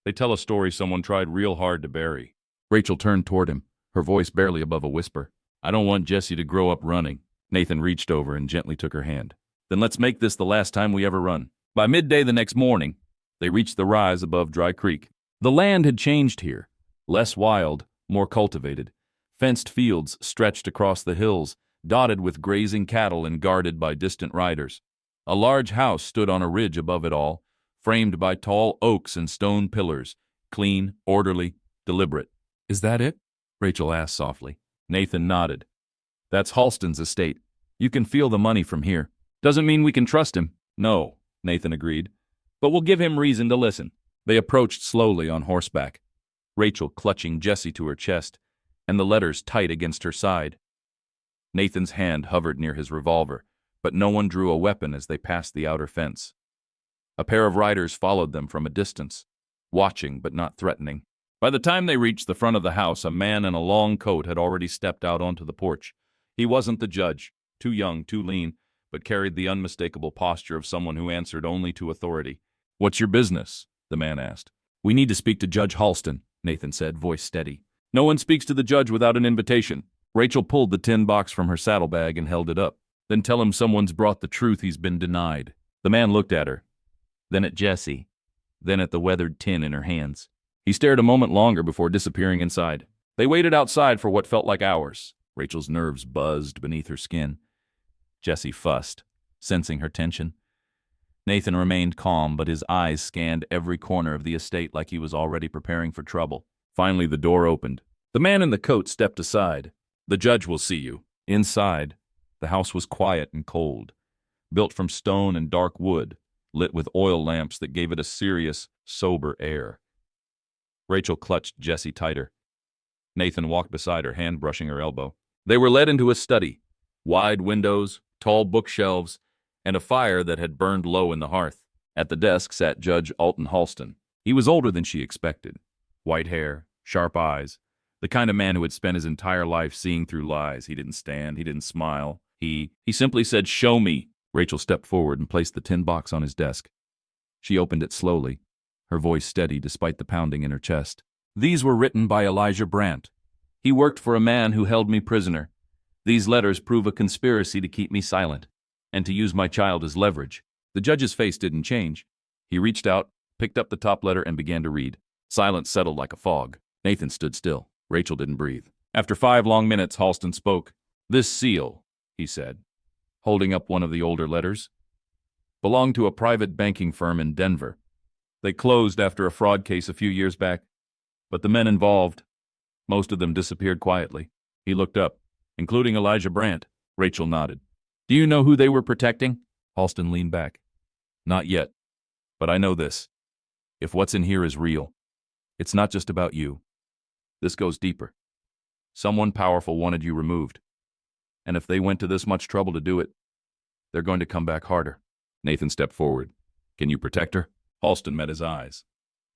they tell a story someone tried real hard to bury." Rachel turned toward him, her voice barely above a whisper. "I don't want Jesse to grow up running." Nathan reached over and gently took her hand. "Then let's make this the last time we ever run." By midday the next morning, they reached the rise above Dry Creek. The land had changed here. Less wild, more cultivated. Fenced fields stretched across the hills, dotted with grazing cattle and guarded by distant riders. A large house stood on a ridge above it all, framed by tall oaks and stone pillars, clean, orderly, deliberate. "Is that it?" Rachel asked softly. Nathan nodded. "That's Halston's estate. You can feel the money from here. Doesn't mean we can trust him." "No," Nathan agreed. "But we'll give him reason to listen." They approached slowly on horseback, Rachel clutching Jesse to her chest, and the letters tight against her side. Nathan's hand hovered near his revolver, but no one drew a weapon as they passed the outer fence. A pair of riders followed them from a distance, watching but not threatening. By the time they reached the front of the house, a man in a long coat had already stepped out onto the porch. He wasn't the judge, too young, too lean, but carried the unmistakable posture of someone who answered only to authority. "What's your business?" the man asked. "We need to speak to Judge Halston," Nathan said, voice steady. "No one speaks to the judge without an invitation." Rachel pulled the tin box from her saddlebag and held it up. "Then tell him someone's brought the truth he's been denied." The man looked at her, then at Jesse, then at the weathered tin in her hands. He stared a moment longer before disappearing inside. They waited outside for what felt like hours. Rachel's nerves buzzed beneath her skin. Jesse fussed, sensing her tension. Nathan remained calm, but his eyes scanned every corner of the estate like he was already preparing for trouble. Finally, the door opened. The man in the coat stepped aside. The judge will see you. Inside, the house was quiet and cold, built from stone and dark wood, lit with oil lamps that gave it a serious, sober air. Rachel clutched Jessie tighter. Nathan walked beside her, hand brushing her elbow. They were led into a study. Wide windows, tall bookshelves, and a fire that had burned low in the hearth. At the desk sat Judge Alton Halston. He was older than she expected. White hair, sharp eyes, the kind of man who had spent his entire life seeing through lies. He didn't stand, he didn't smile. He simply said, "Show me." Rachel stepped forward and placed the tin box on his desk. She opened it slowly, her voice steady despite the pounding in her chest. "These were written by Elijah Brandt. He worked for a man who held me prisoner. These letters prove a conspiracy to keep me silent and to use my child as leverage." The judge's face didn't change. He reached out, picked up the top letter, and began to read. Silence settled like a fog. Nathan stood still. Rachel didn't breathe. After 5 long minutes, Halston spoke. "This seal," he said, holding up one of the older letters, "belonged to a private banking firm in Denver. They closed after a fraud case a few years back, but the men involved, most of them disappeared quietly." He looked up. "Including Elijah Brandt." Rachel nodded. "Do you know who they were protecting?" Halston leaned back. "Not yet, but I know this. If what's in here is real, it's not just about you. This goes deeper. Someone powerful wanted you removed. And if they went to this much trouble to do it, they're going to come back harder." Nathan stepped forward. "Can you protect her?" Halston met his eyes.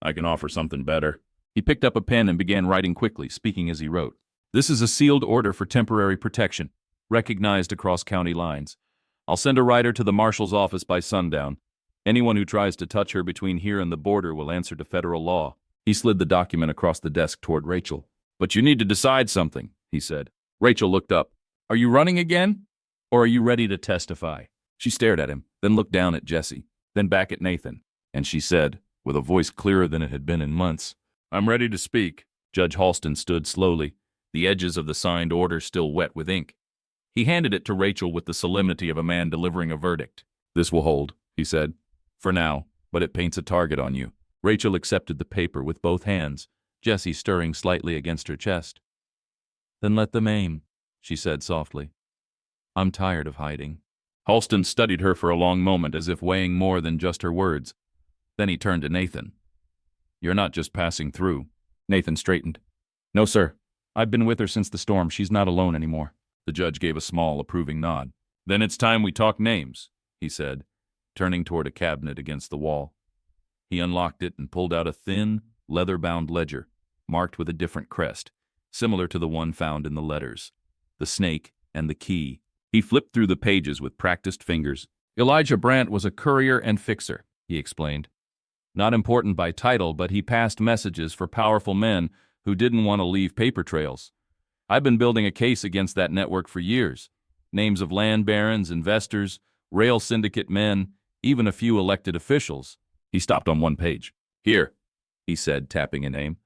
"I can offer something better." He picked up a pen and began writing quickly, speaking as he wrote. "This is a sealed order for temporary protection, recognized across county lines. I'll send a rider to the marshal's office by sundown. Anyone who tries to touch her between here and the border will answer to federal law." He slid the document across the desk toward Rachel. "But you need to decide something," he said. Rachel looked up. "Are you running again? Or are you ready to testify?" She stared at him, then looked down at Jessie, then back at Nathan, and she said, with a voice clearer than it had been in months, "I'm ready to speak." Judge Halston stood slowly, the edges of the signed order still wet with ink. He handed it to Rachel with the solemnity of a man delivering a verdict. "This will hold," he said, "for now, but it paints a target on you." Rachel accepted the paper with both hands, Jessie stirring slightly against her chest. "Then let them aim," she said softly. "I'm tired of hiding." Halston studied her for a long moment as if weighing more than just her words. Then he turned to Nathan. "You're not just passing through." Nathan straightened. "No, sir. I've been with her since the storm. She's not alone anymore." The judge gave a small, approving nod. "Then it's time we talk names," he said, turning toward a cabinet against the wall. He unlocked it and pulled out a thin, leather-bound ledger, marked with a different crest, similar to the one found in the letters. The snake and the key. He flipped through the pages with practiced fingers. "Elijah Brandt was a courier and fixer," he explained. "Not important by title, but he passed messages for powerful men who didn't want to leave paper trails. I've been building a case against that network for years. Names of land barons, investors, rail syndicate men, even a few elected officials." He stopped on one page. "Here," he said, tapping a name.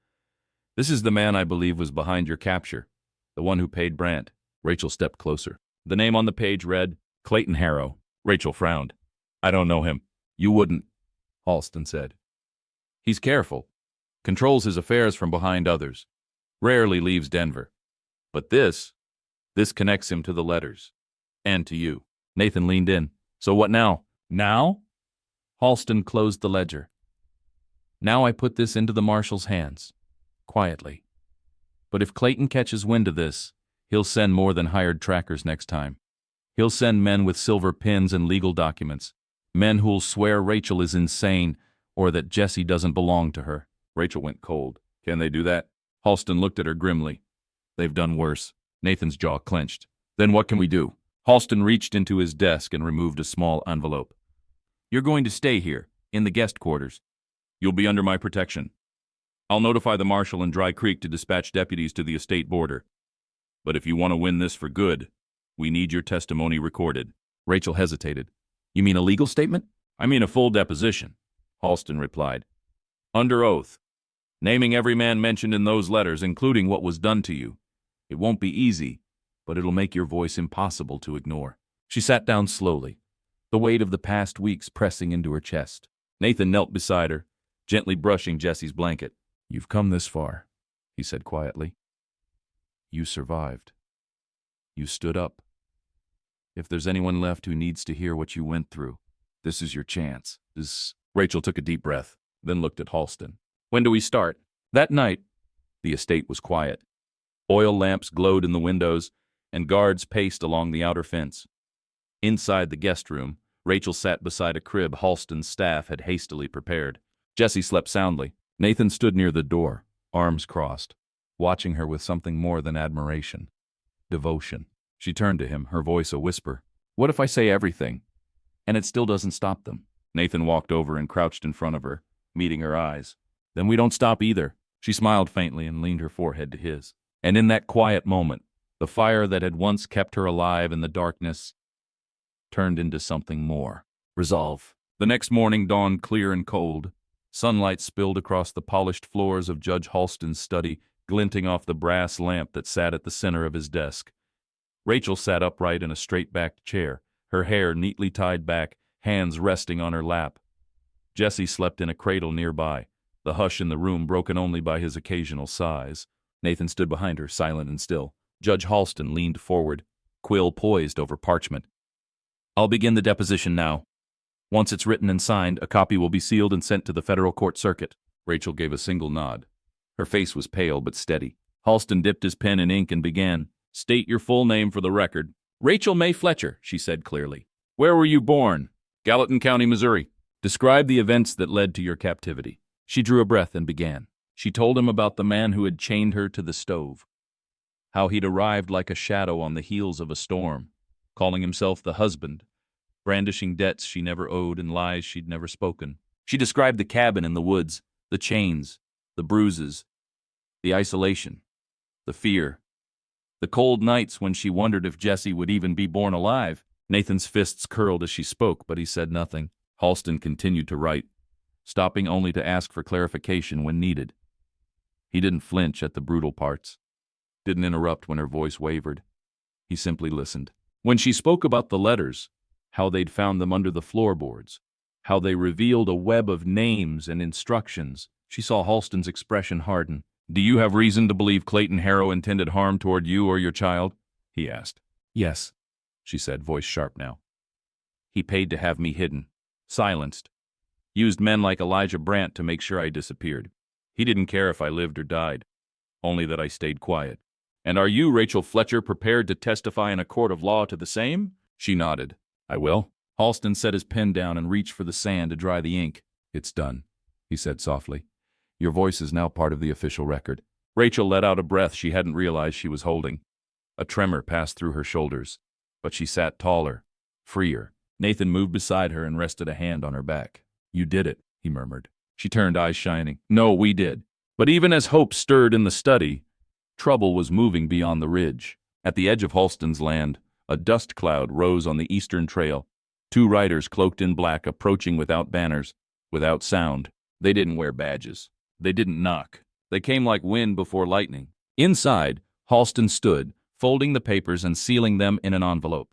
"This is the man I believe was behind your capture, the one who paid Brandt." Rachel stepped closer. The name on the page read, Clayton Harrow. Rachel frowned. "I don't know him." "You wouldn't," Halston said. "He's careful, controls his affairs from behind others, rarely leaves Denver. But this connects him to the letters. And to you." Nathan leaned in. "So what now?" "Now?" Halston closed the ledger. "Now I put this into the marshal's hands, quietly. But if Clayton catches wind of this, he'll send more than hired trackers next time. He'll send men with silver pins and legal documents, men who'll swear Rachel is insane or that Jessie doesn't belong to her." Rachel went cold. "Can they do that?" Halston looked at her grimly. "They've done worse." Nathan's jaw clenched. "Then what can we do?" Halston reached into his desk and removed a small envelope. "You're going to stay here, in the guest quarters. You'll be under my protection. I'll notify the marshal in Dry Creek to dispatch deputies to the estate border. But if you want to win this for good, we need your testimony recorded." Rachel hesitated. "You mean a legal statement?" "I mean a full deposition," Halston replied. "Under oath, naming every man mentioned in those letters, including what was done to you. It won't be easy, but it'll make your voice impossible to ignore." She sat down slowly, the weight of the past weeks pressing into her chest. Nathan knelt beside her, gently brushing Jessie's blanket. "You've come this far," he said quietly. You survived. You stood up. If there's anyone left who needs to hear what you went through, this is your chance. Rachel took a deep breath, then looked at Halston. When do we start? That night, the estate was quiet. Oil lamps glowed in the windows, and guards paced along the outer fence. Inside the guest room, Rachel sat beside a crib Halston's staff had hastily prepared. Jesse slept soundly. Nathan stood near the door, arms crossed, watching her with something more than admiration. Devotion. She turned to him, her voice a whisper. What if I say everything, and it still doesn't stop them? Nathan walked over and crouched in front of her, meeting her eyes. Then we don't stop either. She smiled faintly and leaned her forehead to his. And in that quiet moment, the fire that had once kept her alive in the darkness turned into something more. Resolve. The next morning dawned clear and cold. Sunlight spilled across the polished floors of Judge Halston's study, glinting off the brass lamp that sat at the center of his desk. Rachel sat upright in a straight-backed chair, her hair neatly tied back, hands resting on her lap. Jesse slept in a cradle nearby, the hush in the room broken only by his occasional sighs. Nathan stood behind her, silent and still. Judge Halston leaned forward, quill poised over parchment. I'll begin the deposition now. Once it's written and signed, a copy will be sealed and sent to the federal court circuit. Rachel gave a single nod. Her face was pale but steady. Halston dipped his pen in ink and began. State your full name for the record. Rachel May Fletcher, she said clearly. Where were you born? Gallatin County, Missouri. Describe the events that led to your captivity. She drew a breath and began. She told him about the man who had chained her to the stove, how he'd arrived like a shadow on the heels of a storm, calling himself the husband, brandishing debts she never owed and lies she'd never spoken. She described the cabin in the woods, the chains, the bruises, the isolation, the fear, the cold nights when she wondered if Jesse would even be born alive. Nathan's fists curled as she spoke, but he said nothing. Halston continued to write, stopping only to ask for clarification when needed. He didn't flinch at the brutal parts, didn't interrupt when her voice wavered. He simply listened. When she spoke about the letters, how they'd found them under the floorboards, how they revealed a web of names and instructions, she saw Halston's expression harden. Do you have reason to believe Clayton Harrow intended harm toward you or your child? He asked. Yes, she said, voice sharp now. He paid to have me hidden, silenced, used men like Elijah Brandt to make sure I disappeared. He didn't care if I lived or died, only that I stayed quiet. And are you, Rachel Fletcher, prepared to testify in a court of law to the same? She nodded. I will. Halston set his pen down and reached for the sand to dry the ink. It's done, he said softly. Your voice is now part of the official record. Rachel let out a breath she hadn't realized she was holding. A tremor passed through her shoulders, but she sat taller, freer. Nathan moved beside her and rested a hand on her back. You did it, he murmured. She turned, eyes shining. No, we did. But even as hope stirred in the study, trouble was moving beyond the ridge. At the edge of Halston's land, a dust cloud rose on the eastern trail. 2 riders cloaked in black approaching without banners, without sound. They didn't wear badges. They didn't knock. They came like wind before lightning. Inside, Halston stood, folding the papers and sealing them in an envelope.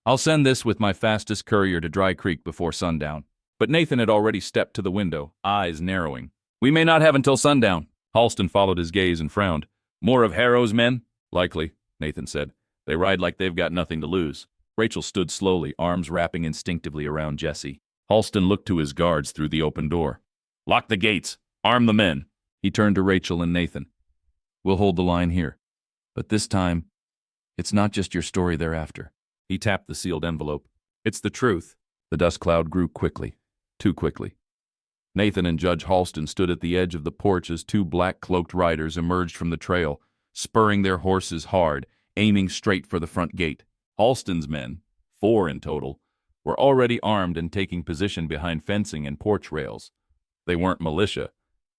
I'll send this with my fastest courier to Dry Creek before sundown. But Nathan had already stepped to the window, eyes narrowing. We may not have until sundown. Halston followed his gaze and frowned. More of Harrow's men? Likely, Nathan said. They ride like they've got nothing to lose. Rachel stood slowly, arms wrapping instinctively around Jesse. Halston looked to his guards through the open door. Lock the gates. Arm the men. He turned to Rachel and Nathan. We'll hold the line here. But this time, it's not just your story thereafter. He tapped the sealed envelope. It's the truth. The dust cloud grew quickly. Too quickly. Nathan and Judge Halston stood at the edge of the porch as 2 black-cloaked riders emerged from the trail, spurring their horses hard, aiming straight for the front gate. Halston's men, 4 in total, were already armed and taking position behind fencing and porch rails. They weren't militia,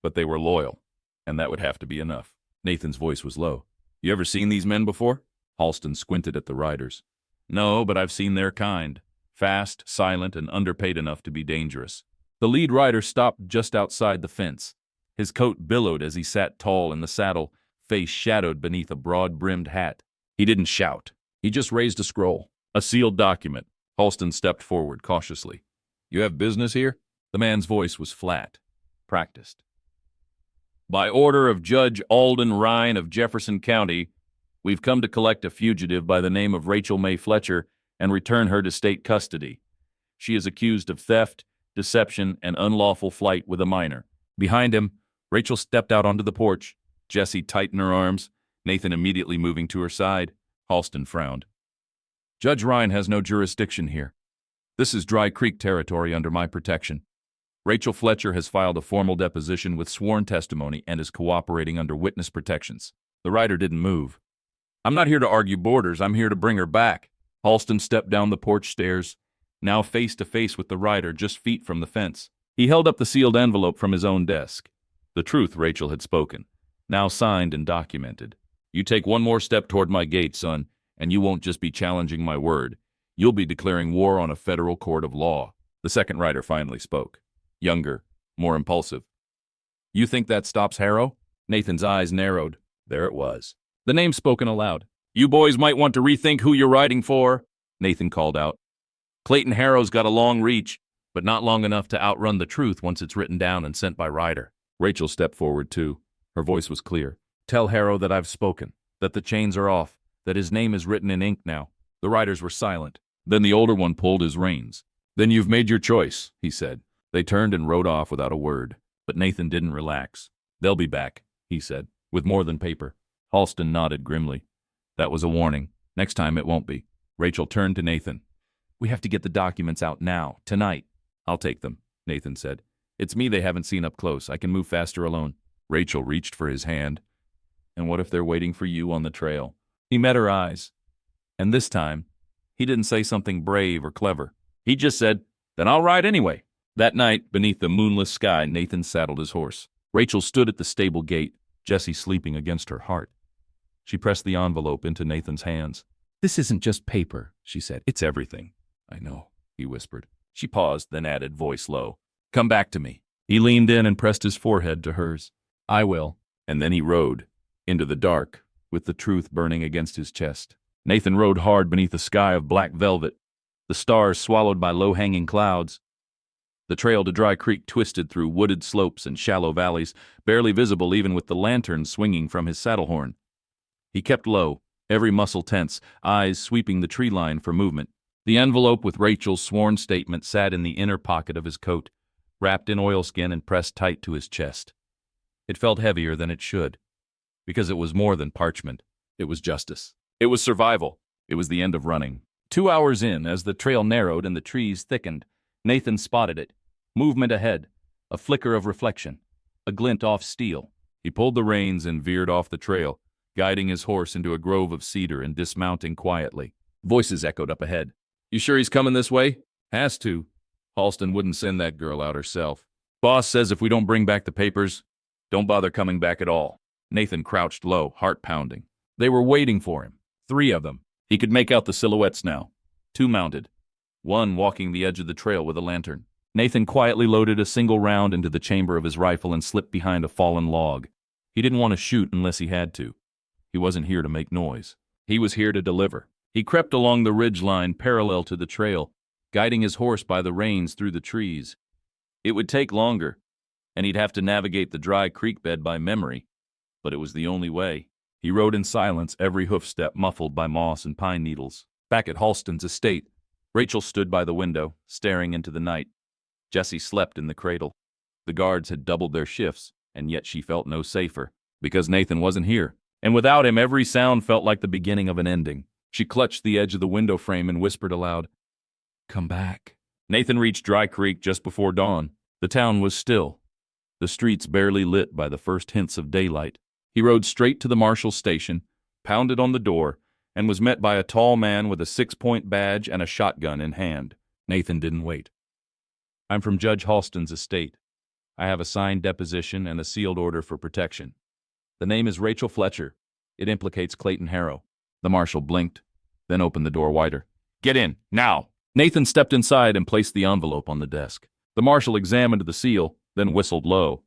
but they were loyal, and that would have to be enough. Nathan's voice was low. You ever seen these men before? Halston squinted at the riders. No, but I've seen their kind. Fast, silent, and underpaid enough to be dangerous. The lead rider stopped just outside the fence. His coat billowed as he sat tall in the saddle, face shadowed beneath a broad-brimmed hat. He didn't shout. He just raised a scroll. A sealed document. Halston stepped forward cautiously. You have business here? The man's voice was flat, practiced. By order of Judge Alden Ryan of Jefferson County, We've come to collect a fugitive by the name of Rachel May Fletcher and return her to state custody. She is accused of theft, deception, and unlawful flight with a minor. Behind him, Rachel stepped out onto the porch. Jessie tightened her arms, Nathan immediately moving to her side. Halston frowned. Judge Ryan has no jurisdiction here. This is Dry Creek territory under my protection. Rachel Fletcher has filed a formal deposition with sworn testimony and is cooperating under witness protections. The rider didn't move. I'm not here to argue borders, I'm here to bring her back. Halston stepped down the porch stairs, now face to face with the rider just feet from the fence. He held up the sealed envelope from his own desk. The truth Rachel had spoken, now signed and documented. You take one more step toward my gate, son, and you won't just be challenging my word. You'll be declaring war on a federal court of law. The second rider finally spoke. Younger, more impulsive. You think that stops Harrow? Nathan's eyes narrowed. There it was. The name spoken aloud. You boys might want to rethink who you're riding for, Nathan called out. Clayton Harrow's got a long reach, but not long enough to outrun the truth once it's written down and sent by rider. Rachel stepped forward too. Her voice was clear. Tell Harrow that I've spoken, that the chains are off, that his name is written in ink now. The riders were silent. Then the older one pulled his reins. Then you've made your choice, he said. They turned and rode off without a word. But Nathan didn't relax. They'll be back, he said, with more than paper. Halston nodded grimly. That was a warning. Next time it won't be. Rachel turned to Nathan. We have to get the documents out now, tonight. I'll take them, Nathan said. It's me they haven't seen up close. I can move faster alone. Rachel reached for his hand. And what if they're waiting for you on the trail? He met her eyes. And this time, he didn't say something brave or clever. He just said, then I'll ride anyway. That night, beneath the moonless sky, Nathan saddled his horse. Rachel stood at the stable gate, Jessie sleeping against her heart. She pressed the envelope into Nathan's hands. This isn't just paper, she said. It's everything. I know, he whispered. She paused, then added, voice low. Come back to me. He leaned in and pressed his forehead to hers. I will. And then he rode, into the dark, with the truth burning against his chest. Nathan rode hard beneath a sky of black velvet, the stars swallowed by low-hanging clouds. The trail to Dry Creek twisted through wooded slopes and shallow valleys, barely visible even with the lantern swinging from his saddle horn. He kept low, every muscle tense, eyes sweeping the tree line for movement. The envelope with Rachel's sworn statement sat in the inner pocket of his coat, wrapped in oilskin and pressed tight to his chest. It felt heavier than it should, because it was more than parchment. It was justice. It was survival. It was the end of running. 2 hours in, as the trail narrowed and the trees thickened, Nathan spotted it. Movement ahead, a flicker of reflection, a glint off steel. He pulled the reins and veered off the trail, guiding his horse into a grove of cedar and dismounting quietly. Voices echoed up ahead. You sure he's coming this way? Has to. Halston wouldn't send that girl out herself. Boss says if we don't bring back the papers, don't bother coming back at all. Nathan crouched low, heart pounding. They were waiting for him. 3 of them. He could make out the silhouettes now. 2 mounted. 1 walking the edge of the trail with a lantern. Nathan quietly loaded a single round into the chamber of his rifle and slipped behind a fallen log. He didn't want to shoot unless he had to. He wasn't here to make noise. He was here to deliver. He crept along the ridge line parallel to the trail, guiding his horse by the reins through the trees. It would take longer, and he'd have to navigate the dry creek bed by memory, but it was the only way. He rode in silence, every hoofstep muffled by moss and pine needles. Back at Halston's estate, Rachel stood by the window, staring into the night. Jessie slept in the cradle. The guards had doubled their shifts, and yet she felt no safer, because Nathan wasn't here. And without him, every sound felt like the beginning of an ending. She clutched the edge of the window frame and whispered aloud, "Come back." Nathan reached Dry Creek just before dawn. The town was still, the streets barely lit by the first hints of daylight. He rode straight to the marshal's station, pounded on the door, and was met by a tall man with a 6-point badge and a shotgun in hand. Nathan didn't wait. "I'm from Judge Halston's estate. I have a signed deposition and a sealed order for protection. The name is Rachel Fletcher. It implicates Clayton Harrow." The marshal blinked, then opened the door wider. "Get in, now!" Nathan stepped inside and placed the envelope on the desk. The marshal examined the seal, then whistled low.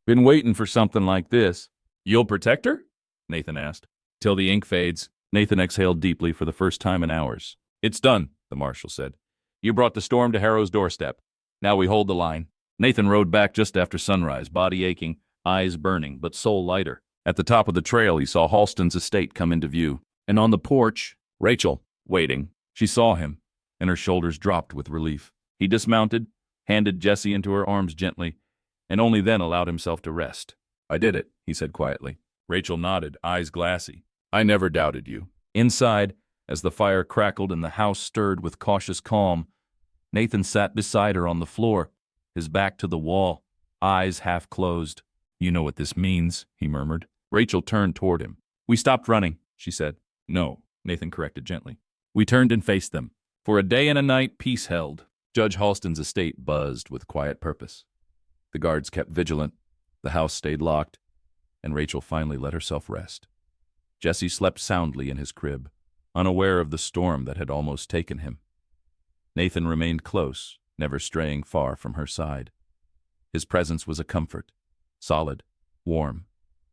"Been waiting for something like this." "You'll protect her?" Nathan asked. "Till the ink fades." Nathan exhaled deeply for the first time in hours. "It's done," the marshal said. "You brought the storm to Harrow's doorstep. Now we hold the line." Nathan rode back just after sunrise, body aching, eyes burning, but soul lighter. At the top of the trail, he saw Halston's estate come into view. And on the porch, Rachel, waiting. She saw him, and her shoulders dropped with relief. He dismounted, handed Jessie into her arms gently, and only then allowed himself to rest. "I did it," he said quietly. Rachel nodded, eyes glassy. "I never doubted you." Inside, as the fire crackled and the house stirred with cautious calm, Nathan sat beside her on the floor, his back to the wall, eyes half closed. "You know what this means," he murmured. Rachel turned toward him. "We stopped running," she said. "No," Nathan corrected gently. "We turned and faced them." For a day and a night, peace held. Judge Halston's estate buzzed with quiet purpose. The guards kept vigilant, the house stayed locked, and Rachel finally let herself rest. Jessie slept soundly in his crib, unaware of the storm that had almost taken him. Nathan remained close, never straying far from her side. His presence was a comfort, solid, warm,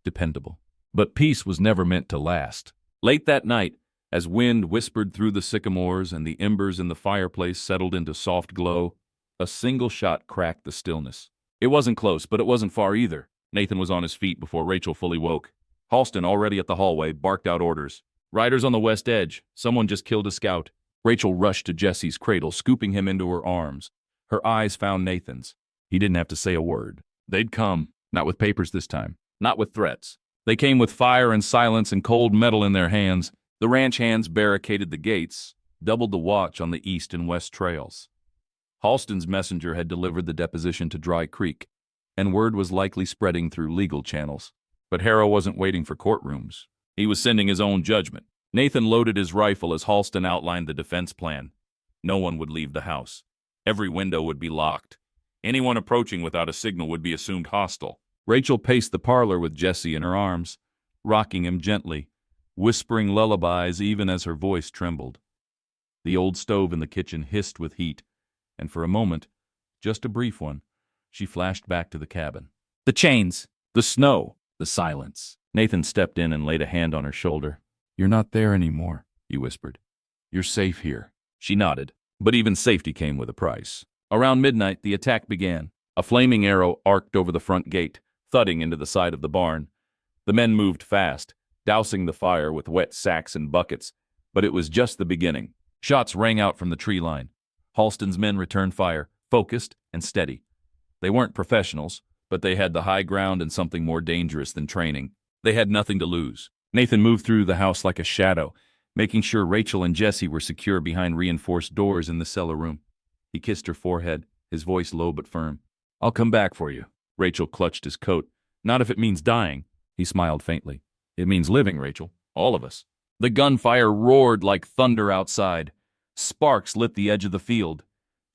dependable. But peace was never meant to last. Late that night, as wind whispered through the sycamores and the embers in the fireplace settled into soft glow, a single shot cracked the stillness. It wasn't close, but it wasn't far either. Nathan was on his feet before Rachel fully woke. Halston, already at the hallway, barked out orders. "Riders on the west edge. Someone just killed a scout." Rachel rushed to Jessie's cradle, scooping him into her arms. Her eyes found Nathan's. He didn't have to say a word. They'd come, not with papers this time, not with threats. They came with fire and silence and cold metal in their hands. The ranch hands barricaded the gates, doubled the watch on the east and west trails. Halston's messenger had delivered the deposition to Dry Creek, and word was likely spreading through legal channels. But Harrow wasn't waiting for courtrooms. He was sending his own judgment. Nathan loaded his rifle as Halston outlined the defense plan. No one would leave the house. Every window would be locked. Anyone approaching without a signal would be assumed hostile. Rachel paced the parlor with Jessie in her arms, rocking him gently, whispering lullabies even as her voice trembled. The old stove in the kitchen hissed with heat, and for a moment, just a brief one, she flashed back to the cabin. The chains, the snow, the silence. Nathan stepped in and laid a hand on her shoulder. "You're not there anymore," he whispered. "You're safe here." She nodded, but even safety came with a price. Around midnight, the attack began. A flaming arrow arced over the front gate, thudding into the side of the barn. The men moved fast, dousing the fire with wet sacks and buckets, but it was just the beginning. Shots rang out from the tree line. Halston's men returned fire, focused and steady. They weren't professionals, but they had the high ground and something more dangerous than training. They had nothing to lose. Nathan moved through the house like a shadow, making sure Rachel and Jessie were secure behind reinforced doors in the cellar room. He kissed her forehead, his voice low but firm. "I'll come back for you." Rachel clutched his coat. "Not if it means dying." He smiled faintly. "It means living, Rachel. All of us." The gunfire roared like thunder outside. Sparks lit the edge of the field.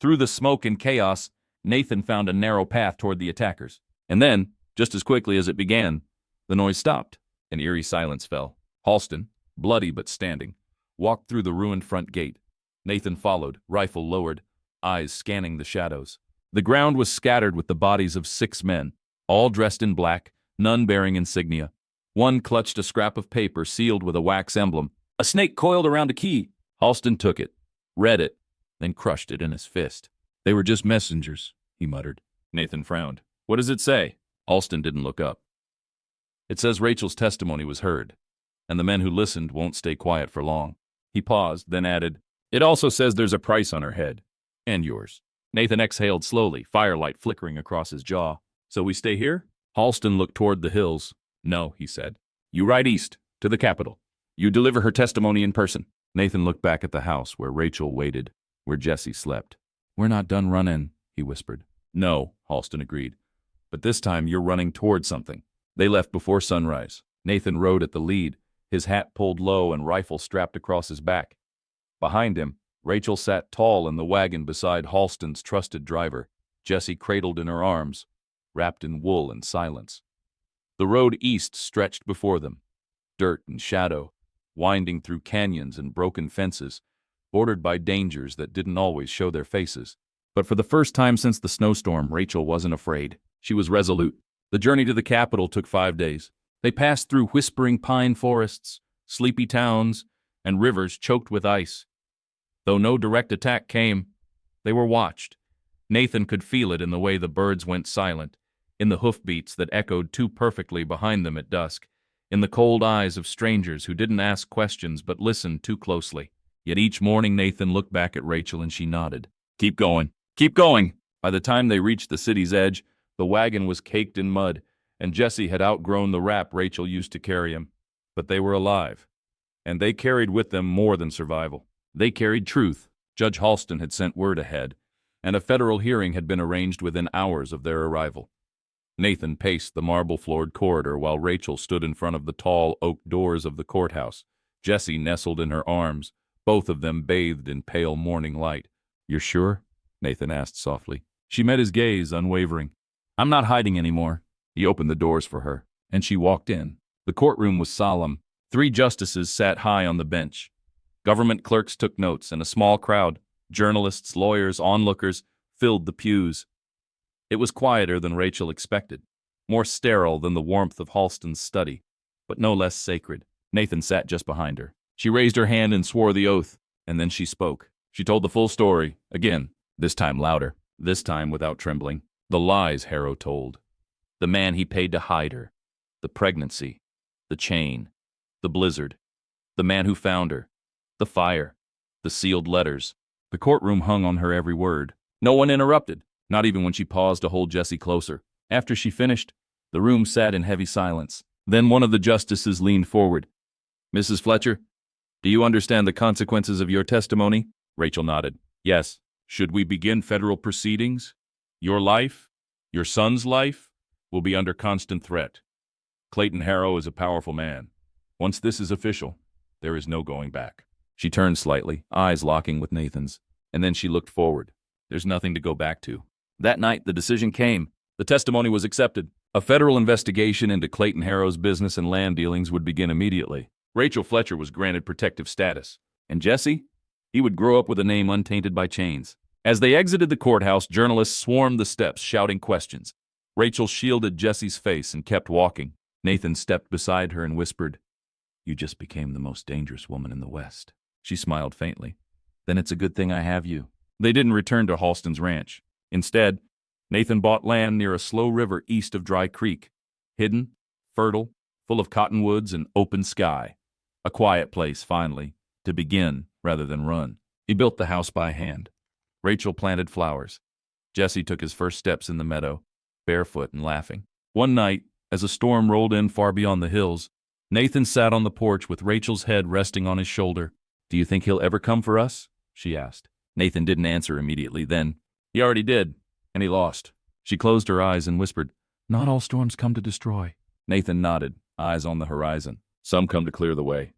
Through the smoke and chaos, Nathan found a narrow path toward the attackers. And then, just as quickly as it began, the noise stopped. An eerie silence fell. Halston, bloody but standing, walked through the ruined front gate. Nathan followed, rifle lowered, eyes scanning the shadows. The ground was scattered with the bodies of 6 men, all dressed in black, none bearing insignia. One clutched a scrap of paper sealed with a wax emblem. A snake coiled around a key. Halston took it, read it, then crushed it in his fist. "They were just messengers," he muttered. Nathan frowned. "What does it say?" Halston didn't look up. "It says Rachel's testimony was heard, and the men who listened won't stay quiet for long." He paused, then added, "It also says there's a price on her head. And yours." Nathan exhaled slowly, firelight flickering across his jaw. "So we stay here?" Halston looked toward the hills. "No," he said. "You ride east, to the capital. You deliver her testimony in person." Nathan looked back at the house where Rachel waited, where Jessie slept. "We're not done running," he whispered. "No," Halston agreed. "But this time you're running toward something." They left before sunrise. Nathan rode at the lead, his hat pulled low and rifle strapped across his back. Behind him, Rachel sat tall in the wagon beside Halston's trusted driver, Jessie cradled in her arms, wrapped in wool and silence. The road east stretched before them, dirt and shadow, winding through canyons and broken fences, bordered by dangers that didn't always show their faces. But for the first time since the snowstorm, Rachel wasn't afraid. She was resolute. The journey to the capital took 5 days. They passed through whispering pine forests, sleepy towns, and rivers choked with ice. Though no direct attack came, they were watched. Nathan could feel it in the way the birds went silent, in the hoofbeats that echoed too perfectly behind them at dusk, in the cold eyes of strangers who didn't ask questions but listened too closely. Yet each morning Nathan looked back at Rachel and she nodded. Keep going. Keep going. By the time they reached the city's edge, the wagon was caked in mud, and Jesse had outgrown the wrap Rachel used to carry him. But they were alive, and they carried with them more than survival. They carried truth. Judge Halston had sent word ahead, and a federal hearing had been arranged within hours of their arrival. Nathan paced the marble-floored corridor while Rachel stood in front of the tall oak doors of the courthouse. Jesse nestled in her arms, both of them bathed in pale morning light. "You're sure?" Nathan asked softly. She met his gaze, unwavering. "I'm not hiding anymore." He opened the doors for her, and she walked in. The courtroom was solemn. 3 justices sat high on the bench. Government clerks took notes, and a small crowd, journalists, lawyers, onlookers, filled the pews. It was quieter than Rachel expected, more sterile than the warmth of Halston's study, but no less sacred. Nathan sat just behind her. She raised her hand and swore the oath, and then she spoke. She told the full story, again, this time louder, this time without trembling. The lies Harrow told. The man he paid to hide her. The pregnancy. The chain. The blizzard. The man who found her. The fire. The sealed letters. The courtroom hung on her every word. No one interrupted, not even when she paused to hold Jesse closer. After she finished, the room sat in heavy silence. Then one of the justices leaned forward. "Mrs. Fletcher, do you understand the consequences of your testimony?" Rachel nodded. "Yes. Should we begin federal proceedings? Your life, your son's life, will be under constant threat. Clayton Harrow is a powerful man. Once this is official, there is no going back." She turned slightly, eyes locking with Nathan's, and then she looked forward. There's nothing to go back to. That night, the decision came. The testimony was accepted. A federal investigation into Clayton Harrow's business and land dealings would begin immediately. Rachel Fletcher was granted protective status. And Jesse? He would grow up with a name untainted by chains. As they exited the courthouse, journalists swarmed the steps, shouting questions. Rachel shielded Jesse's face and kept walking. Nathan stepped beside her and whispered, "You just became the most dangerous woman in the West." She smiled faintly. "Then it's a good thing I have you." They didn't return to Halston's ranch. Instead, Nathan bought land near a slow river east of Dry Creek, hidden, fertile, full of cottonwoods and open sky. A quiet place, finally, to begin rather than run. He built the house by hand. Rachel planted flowers. Jesse took his first steps in the meadow, barefoot and laughing. One night, as a storm rolled in far beyond the hills, Nathan sat on the porch with Rachel's head resting on his shoulder. "Do you think he'll ever come for us?" she asked. Nathan didn't answer immediately. Then, "He already did, and he lost." She closed her eyes and whispered, "Not all storms come to destroy." Nathan nodded, eyes on the horizon. "Some come to clear the way."